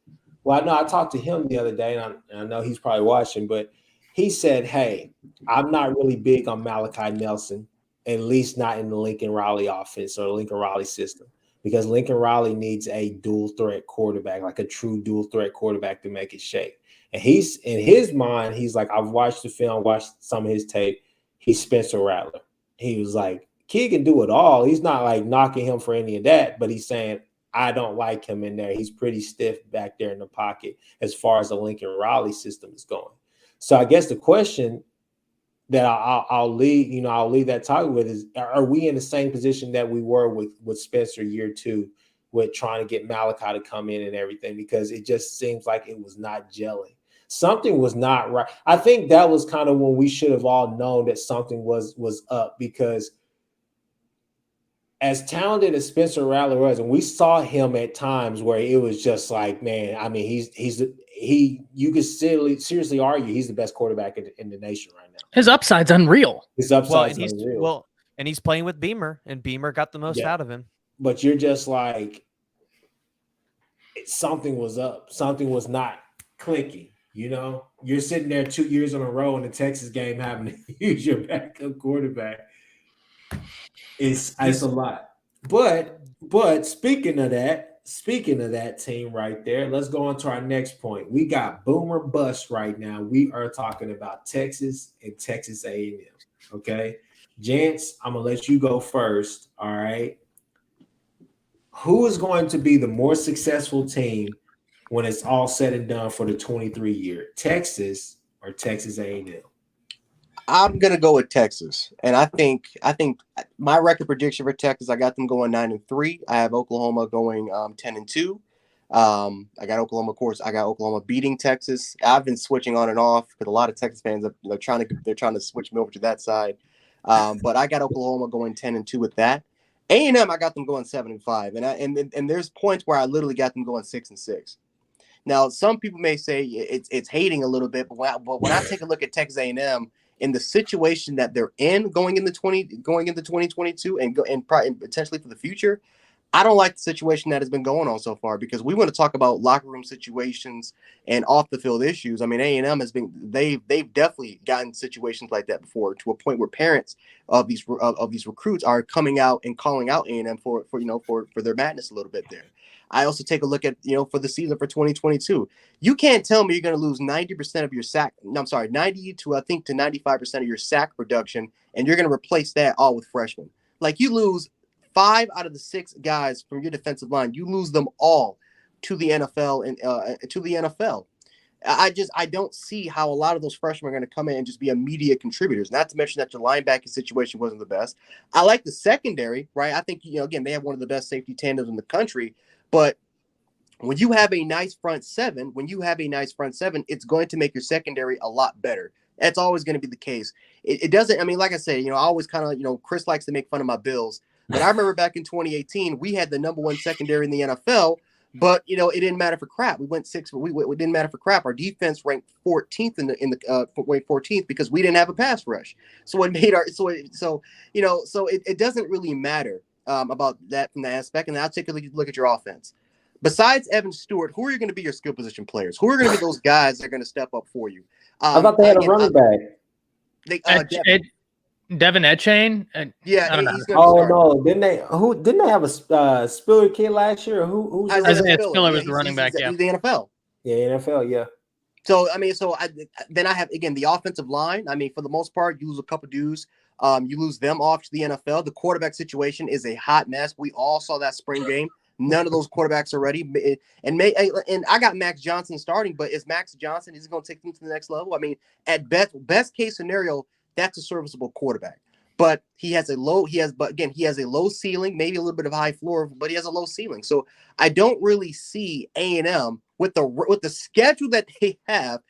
Well, I know I talked to him the other day, and I know he's probably watching, but he said, "Hey, I'm not really big on Malachi Nelson, at least not in the Lincoln Riley offense or the Lincoln Riley system, because Lincoln Riley needs a dual threat quarterback, like a true dual threat quarterback to make it shake." And he's in his mind, he's like, I've watched the film, watched some of his tape. He's Spencer Rattler. He was like, kid can do it all. He's not like knocking him for any of that, but he's saying, I don't like him in there. He's pretty stiff back there in the pocket as far as the Lincoln Riley system is going. So I guess the question that I'll leave that talk with is, are we in the same position that we were with Spencer year 2 with trying to get Malachi to come in and everything? Because it just seems like it was not gelling. Something was not right. I think that was kind of when we should have all known that something was up, because as talented as Spencer Rattler was, and we saw him at times where it was just like, man, I mean, you could seriously argue he's the best quarterback in the nation right now. His upside's unreal. Unreal. And he's playing with Beamer, and Beamer got the most out of him. But you're just like, something was up. Something was not clicking. You're sitting there 2 years in a row in the Texas game having to use your backup quarterback. It's a lot. But speaking of that team right there, let's go on to our next point. We got boom or bust right now. We are talking about Texas and Texas A&M. Okay, Jance, I'm gonna let you go first. All right. Who is going to be the more successful team when it's all said and done for the 23 year? Texas or Texas A&M? I'm gonna go with Texas, and I think my record prediction for Texas, I got them going 9-3. I have Oklahoma going 10-2. I got Oklahoma, of course. I got Oklahoma beating Texas. I've been switching on and off because a lot of Texas fans are trying to switch me over to that side. But I got Oklahoma going 10-2 with that. A&M, I got them going 7-5, and there's points where I literally got them going 6-6. Now, some people may say it's hating a little bit, but when I take a look at Texas A&M in the situation that they're in going into 2022 and potentially for the future, I don't like the situation that has been going on so far, because we want to talk about locker room situations and off the field issues. I mean, A&M they've definitely gotten situations like that before, to a point where parents of these recruits are coming out and calling out A&M for their madness a little bit there. I also take a look at, for the season for 2022. You can't tell me you're going to lose 90% of your sack. No, I'm sorry, 90 to 95% of your sack production, and you're going to replace that all with freshmen. Like, you lose 5 out of the 6 guys from your defensive line. You lose them all to the NFL and to the NFL. I don't see how a lot of those freshmen are going to come in and just be immediate contributors. Not to mention that your linebacking situation wasn't the best. I like the secondary, right? I think, again, they have one of the best safety tandems in the country. But when you have a nice front seven, it's going to make your secondary a lot better. That's always going to be the case. It doesn't, I mean, like I said, I always kind of, Chris likes to make fun of my Bills. But I remember back in 2018, we had the number one secondary in the NFL. But it didn't matter for crap. We went six. We didn't matter for crap. Our defense ranked 14th in the 14th because we didn't have a pass rush. So it made it doesn't really matter about that from that aspect. And I'll take a look at your offense. Besides Evan Stewart, who are going to be your skill position players? Who are going to be those guys that are going to step up for you? I thought they had a running back. Devin Etienne. Yeah, he's going to start. No, didn't they have a Spiller kid last year? Who's Isaiah Spiller was the running back? He's the NFL. Yeah, NFL. Yeah. So then I have again the offensive line. I mean, for the most part, you lose a couple dudes. You lose them off to the NFL. The quarterback situation is a hot mess. We all saw that spring game. None of those quarterbacks are ready. And I got Max Johnson starting, but is Max Johnson, is he going to take them to the next level? I mean, at best case scenario, that's a serviceable quarterback. But he has a low ceiling, maybe a little bit of high floor, but he has a low ceiling. So I don't really see A&M with the schedule that they have,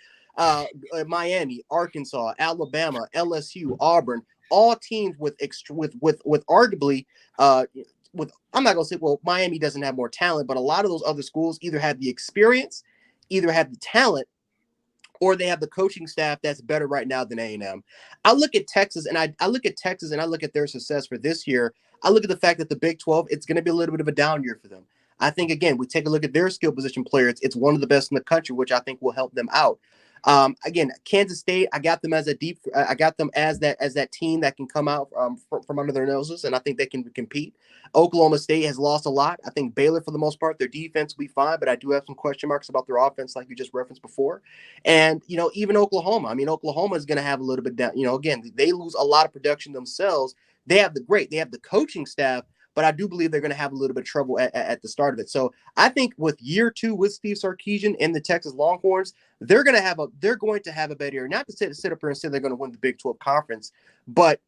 Miami, Arkansas, Alabama, LSU, Auburn, all teams with arguably I'm not going to say, well, Miami doesn't have more talent, but a lot of those other schools either have the experience, either have the talent, or they have the coaching staff that's better right now than A&M. I look at Texas and I look at their success for this year. I look at the fact that the Big 12, it's going to be a little bit of a down year for them. I think, again, we take a look at their skill position players. It's one of the best in the country, which I think will help them out. Again, Kansas State, I got them as that team that can come out from under their noses, and I think they can compete. Oklahoma State has lost a lot. I think Baylor, for the most part, their defense will be fine, but I do have some question marks about their offense, like you just referenced before. And even Oklahoma. I mean, Oklahoma is going to have a little bit down. Again, they lose a lot of production themselves. They have the coaching staff, but I do believe they're going to have a little bit of trouble at the start of it. So I think with year 2 with Steve Sarkisian and the Texas Longhorns, they're going to have a better year. Not to sit up here and say they're going to win the Big 12 conference, but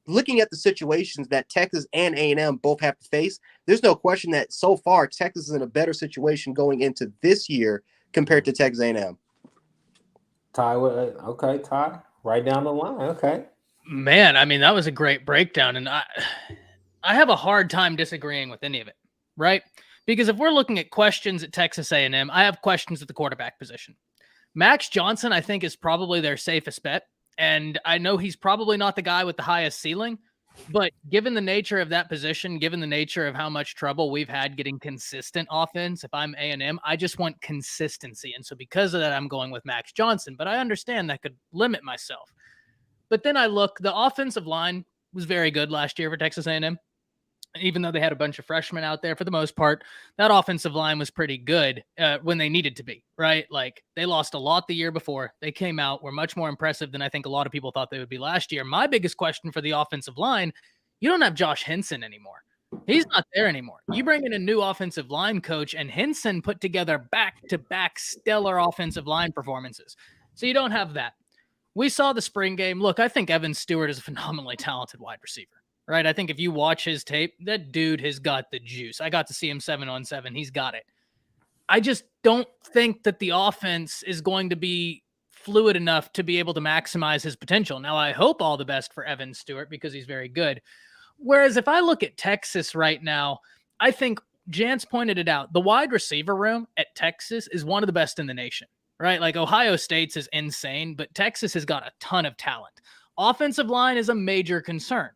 looking at the situations that Texas and A&M both have to face, there's no question that so far Texas is in a better situation going into this year compared to Texas A&M. Okay, Ty, right down the line. Okay, man. I mean, that was a great breakdown, and I have a hard time disagreeing with any of it, right? Because if we're looking at questions at Texas A&M, I have questions at the quarterback position. Max Johnson, I think, is probably their safest bet. And I know he's probably not the guy with the highest ceiling, but given the nature of that position, given the nature of how much trouble we've had getting consistent offense, if I'm A&M, I just want consistency. And so because of that, I'm going with Max Johnson. But I understand that could limit myself. But then I look, the offensive line was very good last year for Texas A&M. Even though they had a bunch of freshmen out there, for the most part, that offensive line was pretty good when they needed to be, right? Like, they lost a lot the year before. They came out, were much more impressive than I think a lot of people thought they would be last year. My biggest question for the offensive line, you don't have Josh Henson anymore. He's not there anymore. You bring in a new offensive line coach, and Henson put together back-to-back stellar offensive line performances. So you don't have that. We saw the spring game. Look, I think Evan Stewart is a phenomenally talented wide receiver. Right. I think if you watch his tape, that dude has got the juice. I got to see him 7-on-7. He's got it. I just don't think that the offense is going to be fluid enough to be able to maximize his potential. Now, I hope all the best for Evan Stewart because he's very good. Whereas if I look at Texas right now, I think Jance pointed it out. The wide receiver room at Texas is one of the best in the nation, right? Like, Ohio State's is insane, but Texas has got a ton of talent. Offensive line is a major concern.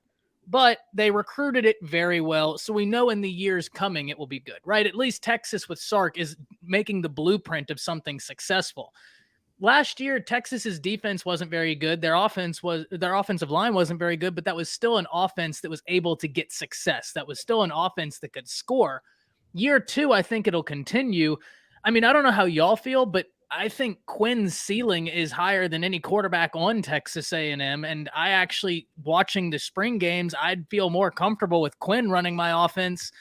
But they recruited it very well, so we know in the years coming it will be good, right? At least Texas with Sark is making the blueprint of something successful. Last year, Texas's defense wasn't very good. Their offensive line wasn't very good, but that was still an offense that was able to get success. That was still an offense that could score. Year 2, I think it'll continue. I mean, I don't know how y'all feel, but I think Quinn's ceiling is higher than any quarterback on Texas A&M. And I actually, watching the spring games, I'd feel more comfortable with Quinn running my offense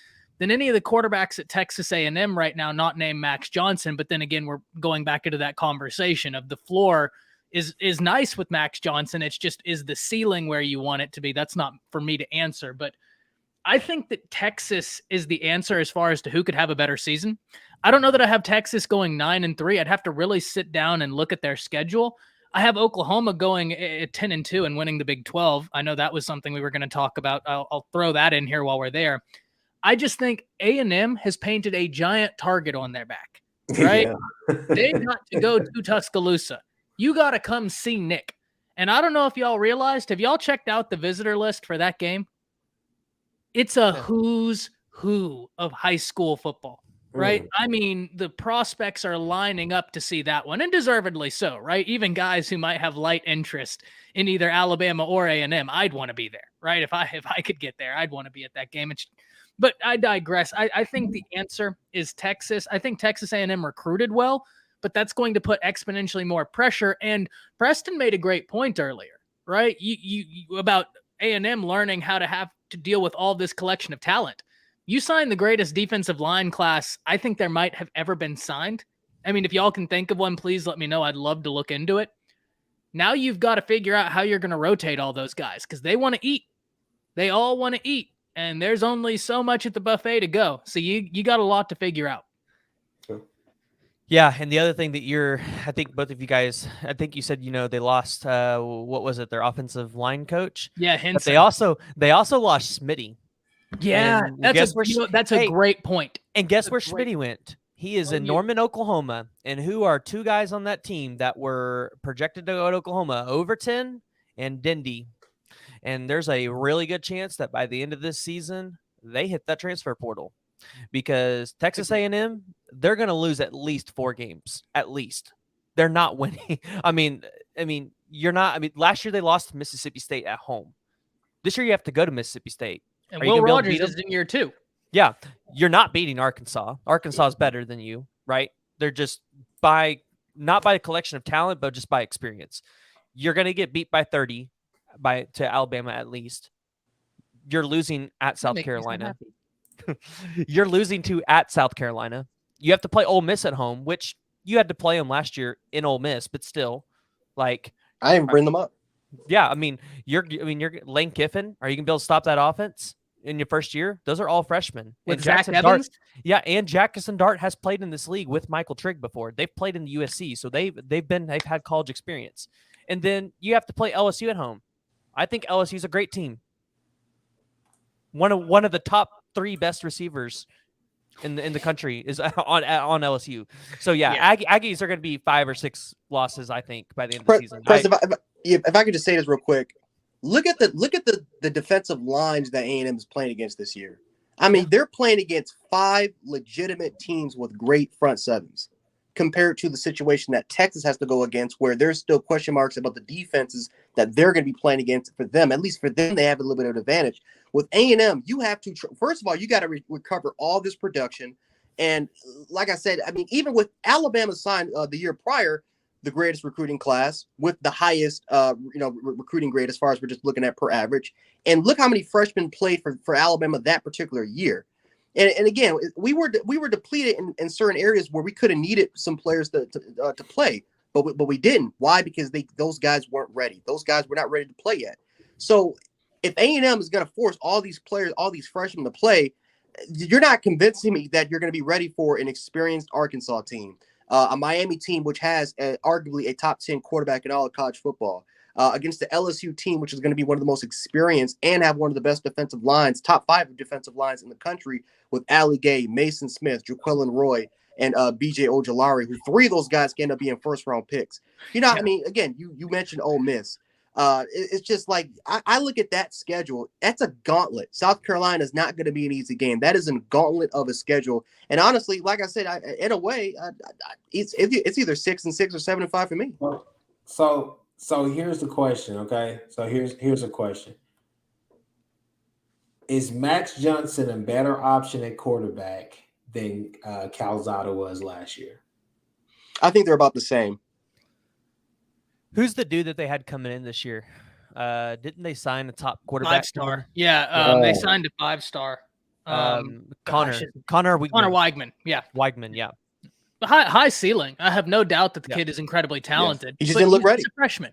than any of the quarterbacks at Texas A&M right now, not named Max Johnson. But then again, we're going back into that conversation of the floor is nice with Max Johnson. It's just, is the ceiling where you want it to be? That's not for me to answer. But I think that Texas is the answer as far as to who could have a better season. I don't know that I have Texas going 9-3. I'd have to really sit down and look at their schedule. I have Oklahoma going at 10-2 and winning the Big 12. I know that was something we were going to talk about. I'll throw that in here while we're there. I just think A&M has painted a giant target on their back, right? Yeah. They got to go to Tuscaloosa. You got to come see Nick. And I don't know if y'all realized, have y'all checked out the visitor list for that game? It's a who's who of high school football, right? I mean, the prospects are lining up to see that one, and deservedly so, right? Even guys who might have light interest in either Alabama or A&M, I'd want to be there, right? If I could get there, I'd want to be at that game. But I digress. I think the answer is Texas. I think Texas A&M recruited well, but that's going to put exponentially more pressure. And Preston made a great point earlier, right? You about A&M learning how to have to deal with all this collection of talent. You signed the greatest defensive line class I think there might have ever been signed. I mean, if y'all can think of one, please let me know. I'd love to look into it. Now you've got to figure out how you're going to rotate all those guys because they want to eat. They all want to eat. And there's only so much at the buffet to go. So you got a lot to figure out. Yeah, and the other thing that I think both of you guys, I think you said, they lost, what was it, their offensive line coach? Yeah, Henson. But they also lost Smitty. Yeah, that's a great point. And guess where Smitty went? He is in Norman, Oklahoma. And who are two guys on that team that were projected to go to Oklahoma? Overton and Dindy. And there's a really good chance that by the end of this season, they hit that transfer portal. Because Texas A&M, they're going to lose at least 4 games. At least. They're not winning. I mean, you're not. I mean, last year they lost to Mississippi State at home. This year you have to go to Mississipty State. And Will Rogers is in year 2. Yeah. You're not beating Arkansas. Arkansas is better than you, right? They're just not by a collection of talent, but just by experience. You're going to get beat by 30 to Alabama at least. You're losing at South Carolina. You're losing at South Carolina. You have to play Ole Miss at home, which you had to play them last year in Ole Miss, but still, like I didn't bring them up. Yeah, I mean, you're Lane Kiffin. Are you gonna be able to stop that offense in your first year? Those are all freshmen. With Zach Evans? Dart, and Jackson Dart has played in this league with Michael Trigg before. They've played in the USC, so they've had college experience. And then you have to play LSU at home. I think LSU is a great team. One of the top 3 best receivers in the country is on LSU. So Aggies are going to be 5 or 6 losses, I think, by the end of the season. If I could just say this real quick, look at the defensive lines that A&M is playing against this year. I mean, they're playing against 5 legitimate teams with great front sevens, compared to the situation that Texas has to go against, where there's still question marks about the defenses that they're going to be playing against. For them, at least for them, they have a little bit of advantage. With A&M, you have to first of all, you got to recover all this production. And like I said, I mean, even with Alabama signed the year prior, the greatest recruiting class with the highest, recruiting grade as far as we're just looking at per average. And look how many freshmen played for Alabama that particular year. And again, we were depleted in certain areas where we could have needed some players to play, but we didn't. Why? Because those guys weren't ready. Those guys were not ready to play yet. So if A&M is going to force all these players, all these freshmen to play, you're not convincing me that you're going to be ready for an experienced Arkansas team, a Miami team which has arguably a top 10 quarterback in all of college football, against the LSU team, which is going to be one of the most experienced and have one of the best defensive lines, top 5 defensive lines in the country, with Ali Gay, Mason Smith, Jaquelin Roy, and BJ Ojolari, who 3 of those guys can end up being first-round picks. I mean, again, you mentioned Ole Miss. It's just like I look at that schedule. That's a gauntlet. South Carolina is not going to be an easy game. That is a gauntlet of a schedule. And honestly, like I said, in a way, it's either 6-6 or 7-5 for me. So here's the question. Okay, so here's a question: is Max Johnson a better option at quarterback than Calzada was last year? I think they're about the same. Who's the dude that they had coming in this year? Didn't they sign a top quarterback? 5-star. Yeah, they signed a 5-star. Connor Connor Weigman. Weigman. Yeah. Weigman, yeah. High ceiling. I have no doubt that the kid is incredibly talented. He just didn't look ready. He's a freshman.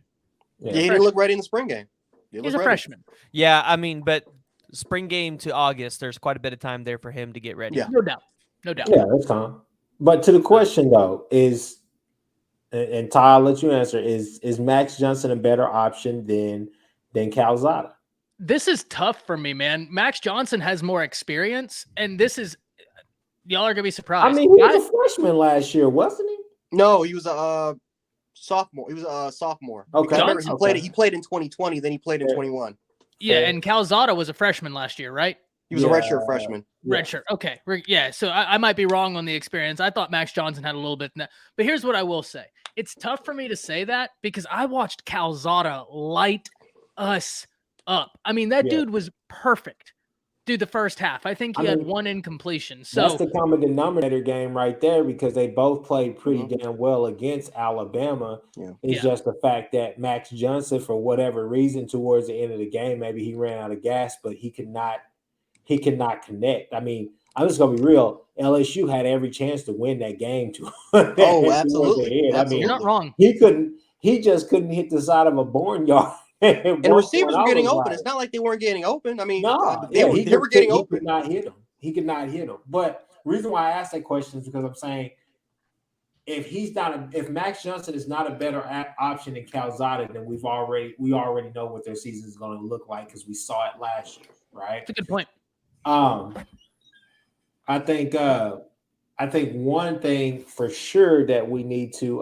Yeah, he didn't look ready in the spring game. He's a freshman. Yeah, I mean, but spring game to August, there's quite a bit of time there for him to get ready. Yeah, no doubt. Yeah, that's fine. But to the question though, and Ty, I'll let you answer, is Max Johnson a better option than Calzada? This is tough for me, man. Max Johnson has more experience, and this is y'all are gonna be surprised. I mean, he was a freshman last year, wasn't he? No, he was a sophomore. He was a sophomore. Okay. Remember, he played in 2020, then he played in 21. Yeah, and Calzada was a freshman last year, right? He was a redshirt freshman. Redshirt. Okay. Yeah. So I might be wrong on the experience. I thought Max Johnson had a little bit in that. But here's what I will say. It's tough for me to say that because I watched Calzada light us up. I mean, that dude was perfect through the first half. I think he had one incompletion. So that's the common denominator game right there because they both played pretty damn well against Alabama. It's just the fact that Max Johnson, for whatever reason, towards the end of the game, maybe he ran out of gas, but he could not connect. I mean, I'm just gonna be real. LSU had every chance to win that game. Absolutely. I mean, you're not wrong. He just couldn't hit the side of a barnyard. And receivers were getting open. It's not like they weren't getting open. I mean, they were getting open. He could not hit them. But the reason why I asked that question is because I'm saying if Max Johnson is not a better option than Calzada, then we already know what their season is going to look like because we saw it last year, right? That's a good point. I think one thing for sure that we need to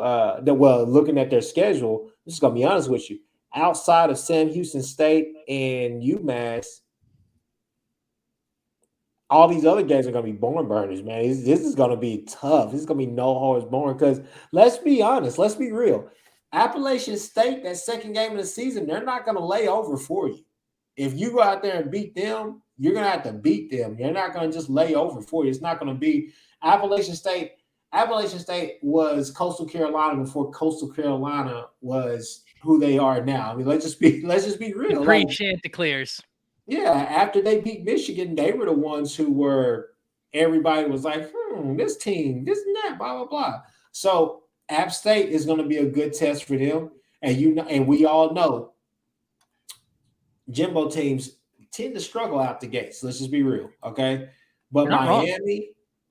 looking at their schedule, I'm just gonna be honest with you. Outside of Sam Houston State and UMass, all these other games are going to be barn burners, man. This is going to be tough. This is going to be no holds barred because let's be honest. Let's be real. Appalachian State, that second game of the season, they're not going to lay over for you. If you go out there and beat them, you're going to have to beat them. You're not going to just lay over for you. It's not going to be Appalachian State. Appalachian State was Coastal Carolina before Coastal Carolina was who they are now. I mean, let's just be real. Pre-Chanticleers. Yeah, after they beat Michigan, they were the ones who were. Everybody was like, this team, this and that, blah blah blah. So App State is going to be a good test for them, and we all know Jimbo teams tend to struggle out the gates. Let's just be real, okay? But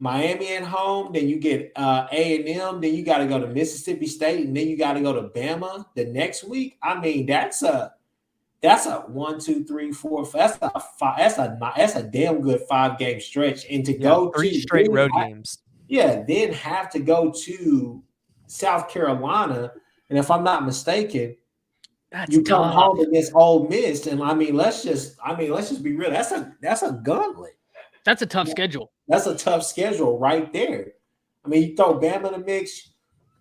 Miami at home, then you get A&M, then you got to go to Mississippi State, and then you got to go to Bama the next week. I mean, that's a 1, 2, 3, 4. That's a damn good 5-game stretch, and to go 3 straight road games. Yeah, then have to go to South Carolina, and if I'm not mistaken, you come home against Ole Miss, and I mean, let's just be real. That's a gauntlet. That's a tough schedule. That's a tough schedule right there. I mean, you throw Bama in the mix.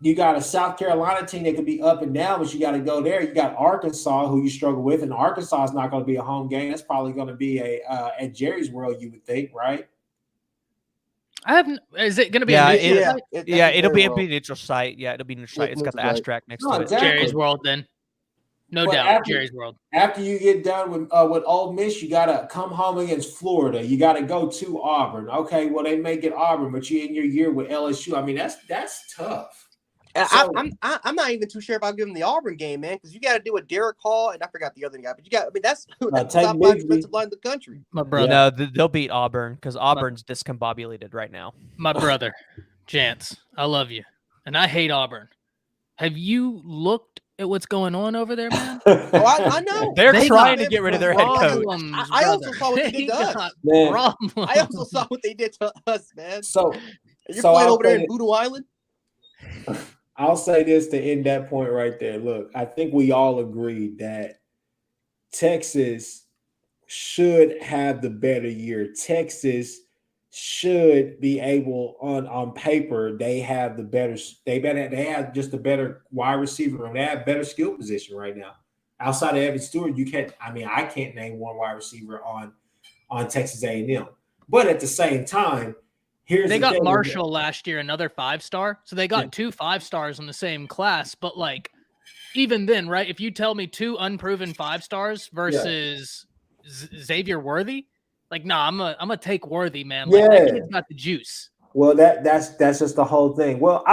You got a South Carolina team that could be up and down, but you got to go there. You got Arkansas, who you struggle with, and Arkansas is not going to be a home game. That's probably going to be at Jerry's World, you would think, right? Is it going to be? It'll be a neutral site. Yeah, it'll be neutral site. It's got the asterisk next to it. Exactly. Jerry's World, then. No doubt, Jerry's World. After you get done with Ole Miss, you got to come home against Florida. You got to go to Auburn. Okay, well, they may get Auburn, but you're in your year with LSU. I mean, that's tough. I'm not even too sure if I'll give him the Auburn game, man, because you got to do a Derek Hall, and I forgot the other guy, but that's the top 5 defensive line in the country. My brother. No, they'll beat Auburn because Auburn's discombobulated right now. My brother, Jance, I love you, and I hate Auburn. Have you looked at what's going on over there, man? I know. They're trying to get rid of their head coach. I also saw what they did to us. I also saw what they did to us, man. You're playing over there in Voodoo Island? I'll say this to end that point right there. Look, I think we all agree that Texas should have the better year. Texas should be able on paper. They have they have just a better wide receiver and they have better skill position right now. Outside of Evan Stewart, I can't name one wide receiver on Texas A&M. But at the same time, they got Marshall last year, another 5-star. So they got 2 5-stars in the same class. But like, even then, right? If you tell me 2 unproven 5-stars versus Xavier Worthy, Like, nah, I'm gonna take Worthy, man. Yeah. Like that kid's got the juice. Well, that's just the whole thing. Well,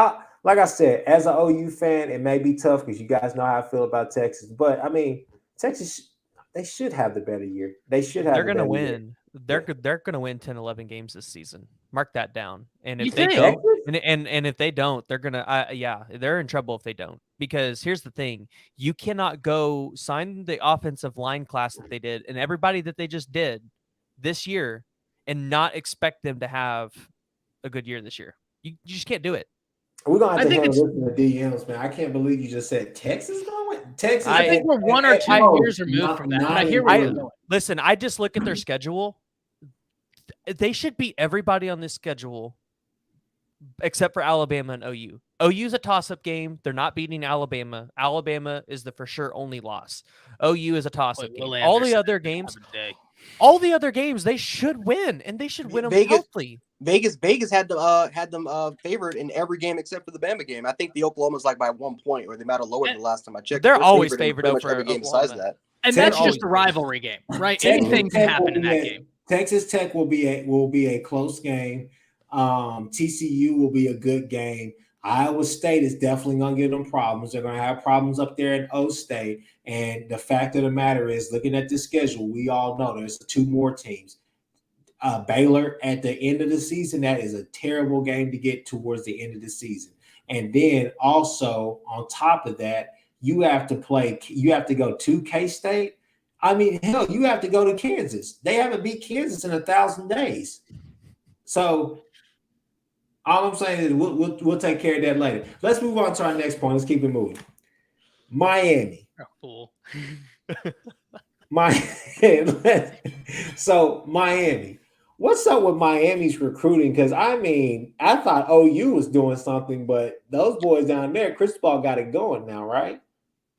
like I said, as an OU fan, it may be tough because you guys know how I feel about Texas. But I mean, Texas, they should have the better year. They should have. They're going gonna to win. They're gonna win 10, 11 games this season. Mark that down. And You if they think? don't, and if they don't, they're gonna yeah, they're in trouble if they don't. Because here's the thing: you cannot go sign the offensive line class that they did and everybody that they just did this year and not expect them to have a good year this year. You just can't do it. We're gonna have I to think handle this in the DMs, man. I can't believe you just said Texas is gonna win. Texas, I think we're 1 or 2 years removed from that. But I hear where you're going. Listen, I just look at their schedule. They should beat everybody on this schedule except for Alabama and OU. OU's a toss-up game. They're not beating Alabama. Alabama is the for sure only loss. OU is a toss-up game. All the other games they should win, and they should win them healthily. Vegas had them favored in every game except for the Bama game. I think the Oklahoma's like by 1 point, or they might have lowered the last time I checked. They're always favored over every game besides that. And that's just a rivalry game, right? Anything can happen in that game. Texas Tech will be a close game. TCU will be a good game. Iowa State is definitely going to give them problems. They're going to have problems up there in O State. And the fact of the matter is, looking at the schedule, we all know there's 2 more teams. Baylor at the end of the season, that is a terrible game to get towards the end of the season. And then also on top of that, you have to go to K-State. I mean, hell, you have to go to Kansas. They haven't beat Kansas in 1,000 days. So all I'm saying is we'll take care of that later. Let's move on to our next point. Let's keep it moving. Miami. Fool. So Miami. What's up with Miami's recruiting? Because I mean, I thought OU was doing something, but those boys down there, Cristobal got it going now, right?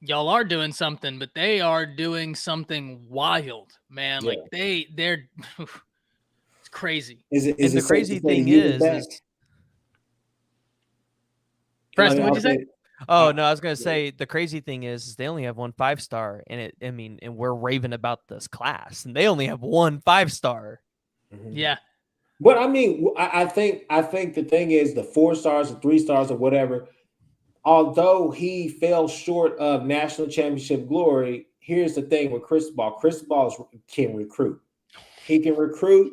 Y'all are doing something, but they are doing something wild, man. Yeah. Like they're it's crazy. And the crazy thing is Preston, what'd you say? Oh no, I was gonna say the crazy thing is they only have 1 5-star, and and we're raving about this class, and they only have 1 5-star. Mm-hmm. Yeah, but I mean, I think the thing is the 4 stars or 3 stars or whatever. Although he fell short of national championship glory, here's the thing with Cristobal. Cristobal can recruit. He can recruit.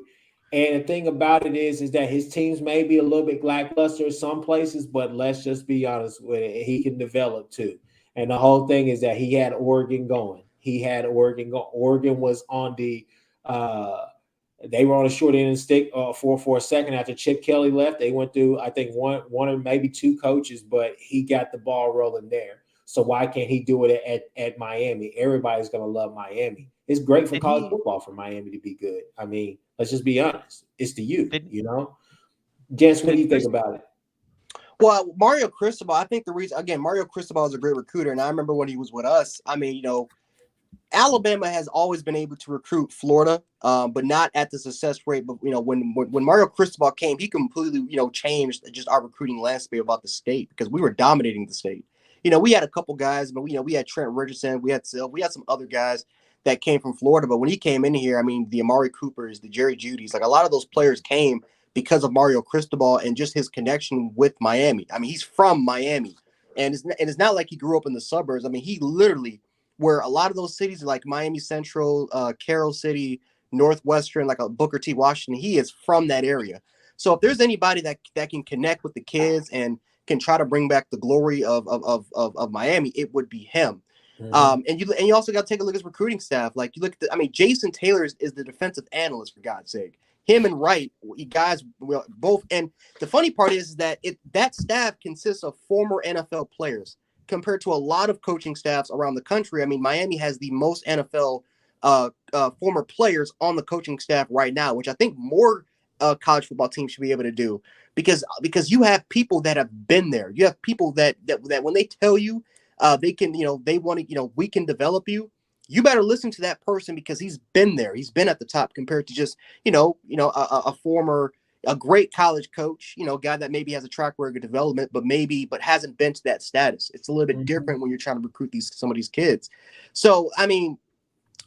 And the thing about it is that his teams may be a little bit lackluster in some places, but let's just be honest with it. He can develop too. And the whole thing is that he had Oregon going. Oregon was on the they were on a short end of the stick for a second after Chip Kelly left. They went through, I think, one or maybe 2 coaches, but he got the ball rolling there. So why can't he do it at Miami? Everybody's going to love Miami. It's great for college football for Miami to be good. I mean, let's just be honest. It's the youth, you know? Jess, what do you think about it? Well, Mario Cristobal, I think the reason, again, Mario Cristobal is a great recruiter. And I remember when he was with us, I mean, Alabama has always been able to recruit Florida, but not at the success rate. But, when Mario Cristobal came, he completely, changed just our recruiting landscape about the state because we were dominating the state. We had a couple guys, but, we had Trent Richardson, we had some other guys that came from Florida. But when he came in here, I mean, the Amari Coopers, the Jerry Judys, like a lot of those players came because of Mario Cristobal and just his connection with Miami. I mean, he's from Miami, and it's not like he grew up in the suburbs. I mean, he literally, where a lot of those cities like Miami Central, Carroll City, Northwestern, like a Booker T. Washington, he is from that area. So if there's anybody that can connect with the kids and can try to bring back the glory of Miami, it would be him. Mm-hmm. And you also got to take a look at his recruiting staff. Like you look at Jason Taylor is the defensive analyst, for God's sake. Him and Wright, you guys both. And the funny part is that that staff consists of former NFL players compared to a lot of coaching staffs around the country. I mean, Miami has the most NFL former players on the coaching staff right now, which I think more college football teams should be able to do because you have people that have been there. You have people that when they tell you they can, they want to, we can develop you. You better listen to that person because he's been there. He's been at the top compared to just, a great college coach, guy that maybe has a track record of development, but hasn't been to that status. It's a little bit different when you're trying to recruit some of these kids. So, I mean,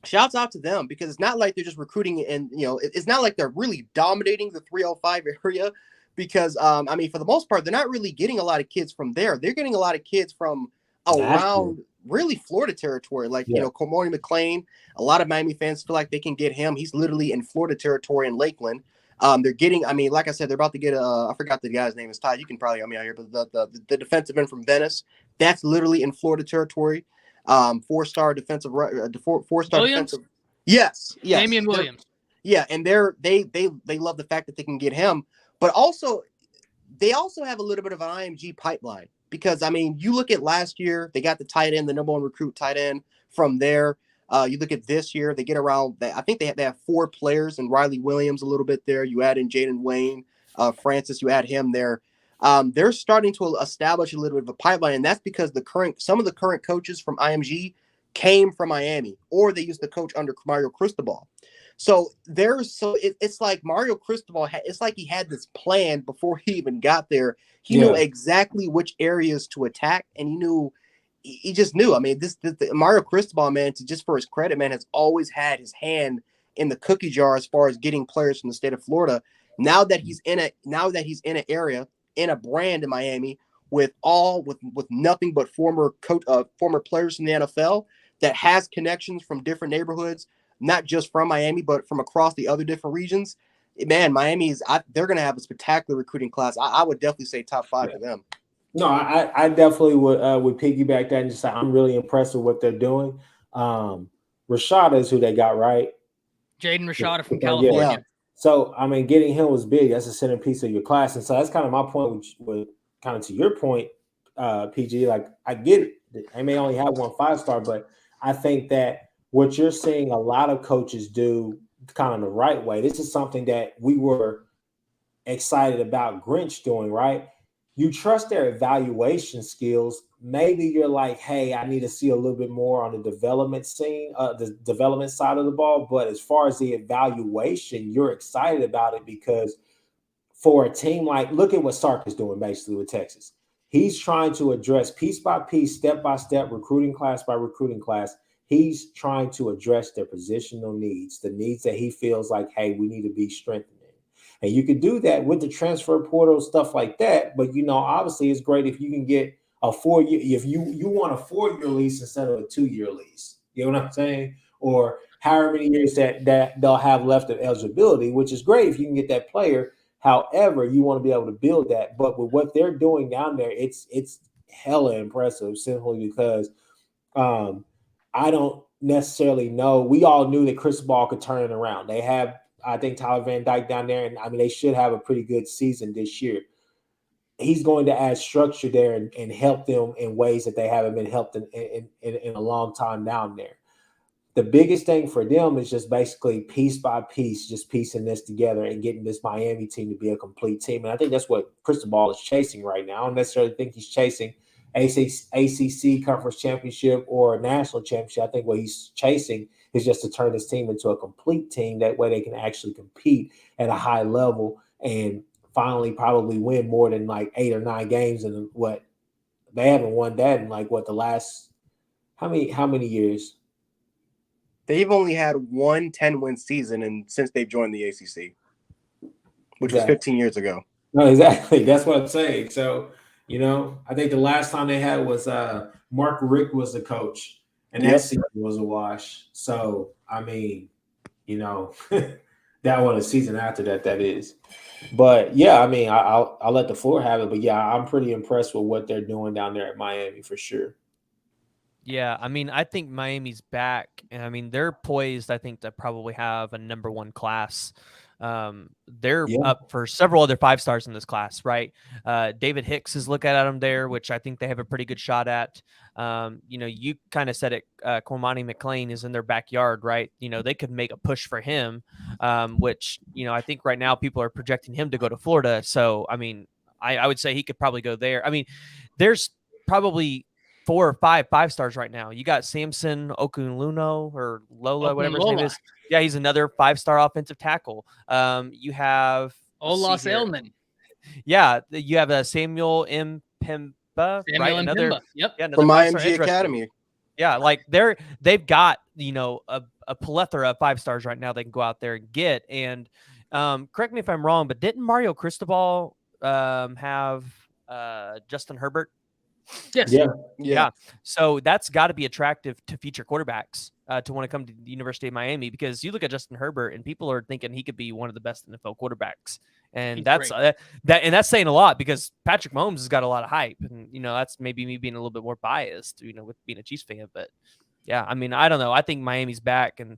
shouts out to them, because it's not like they're just recruiting, and it's not like they're really dominating the 305 area, because I mean, for the most part, they're not really getting a lot of kids from there. They're getting a lot of kids from around really Florida territory, like Cormoni McLean. A lot of Miami fans feel like they can get him. He's literally in Florida territory in Lakeland. They're getting, I mean, like I said, they're about to get I forgot the guy's name is Todd. You can probably help me out here, but the defensive end from Venice, that's literally in Florida territory. Four-star defensive. Defensive. Yes. Damian Williams. Yeah, and they love the fact that they can get him, but also they also have a little bit of an IMG pipeline, because I mean, you look at last year, they got the tight end, the number one recruit tight end from there. You look at this year, they get around. I think they have 4 players, and Riley Williams a little bit there. You add in Jaden Wayne, Francis. You add him there. They're starting to establish a little bit of a pipeline, and that's because some of the current coaches from IMG came from Miami, or they used to coach under Mario Cristobal. So it's like Mario Cristobal. It's like he had this plan before he even got there. He knew exactly which areas to attack, and he just knew. I mean, the Mario Cristobal, man, just for his credit, man, has always had his hand in the cookie jar as far as getting players from the state of Florida. Now that he's in an area, in a brand in Miami with nothing but former players from the NFL that has connections from different neighborhoods, not just from Miami, but from across the other different regions. Man, they're going to have a spectacular recruiting class. I would definitely say top 5 for them. No, I definitely would piggyback that and just say I'm really impressed with what they're doing. Rashada is who they got, right? Jaden Rashada from California. Yeah. So, I mean, getting him was big. That's a centerpiece of your class. And so that's kind of my point, with kind of to your point, PG. Like, I get it. They may only have 1 5-star, but I think that what you're seeing a lot of coaches do kind of the right way. This is something that we were excited about Grinch doing, right? You trust their evaluation skills. Maybe you're like, hey, I need to see a little bit more on the development scene, the development side of the ball. But as far as the evaluation, you're excited about it, because for a team like, look at what Sark is doing basically with Texas. He's trying to address piece by piece, step by step, recruiting class by recruiting class. He's trying to address their positional needs, the needs that he feels like, hey, we need to be strengthening. And you can do that with the transfer portal, stuff like that. But, obviously it's great if you can get a 4-year, if you want a 4-year lease instead of a 2-year lease. You know what I'm saying? Or however many years that they'll have left of eligibility, which is great if you can get that player. However, you want to be able to build that. But with what they're doing down there, it's hella impressive, simply because I don't necessarily know. We all knew that Cristobal could turn it around. They have, I think, Tyler Van Dyke down there, and I mean, they should have a pretty good season this year. He's going to add structure there and help them in ways that they haven't been helped in a long time down there. The biggest thing for them is just basically piece by piece, just piecing this together and getting this Miami team to be a complete team. And I think that's what Cristobal is chasing right now. I don't necessarily think he's chasing ACC Conference Championship or National Championship. I think what he's chasing is just to turn this team into a complete team. That way they can actually compete at a high level and finally probably win more than like 8 or 9 games. And what they haven't won that in like the last how many years? They've only had 1 10-win season and since they've joined the ACC, which was 15 years ago. No, exactly. That's what I'm saying. So, I think the last time they had was Mark Richt was the coach, and that season was a wash. So, I mean, that one, a season after that is. But yeah, I mean, I'll let the floor have it. But yeah, I'm pretty impressed with what they're doing down there at Miami for sure. Yeah, I mean, I think Miami's back, and I mean, they're poised, I think, to probably have a number 1 class. They're up for several other 5-stars in this class, right? David Hicks is looking at them there, which I think they have a pretty good shot at. You kind of said it, Cormani McLean is in their backyard, right? They could make a push for him, which, I think right now people are projecting him to go to Florida. So, I mean, I would say he could probably go there. I mean, there's probably 4 or 5 5-stars right now. You got Samson Okunluno or Lola, whatever his name is. Yeah, he's another 5-star offensive tackle. You have Olas Ailman. Yeah, you have Samuel M. Pimba. Samuel M. Pimba. Yep. Yeah, from IMG Academy. Yeah, like they've got, you know, a plethora of 5 stars right now they can go out there and get. And correct me if I'm wrong, but didn't Mario Cristobal have Justin Herbert? Yes. Yeah. So that's got to be attractive to future quarterbacks to want to come to the University of Miami, because you look at Justin Herbert and people are thinking he could be one of the best NFL quarterbacks. And He's that's great. that's saying a lot, because Patrick Mahomes has got a lot of hype, and you know that's maybe me being a little bit more biased, you know, with being a Chiefs fan. But yeah, I mean, I don't know. I think Miami's back, and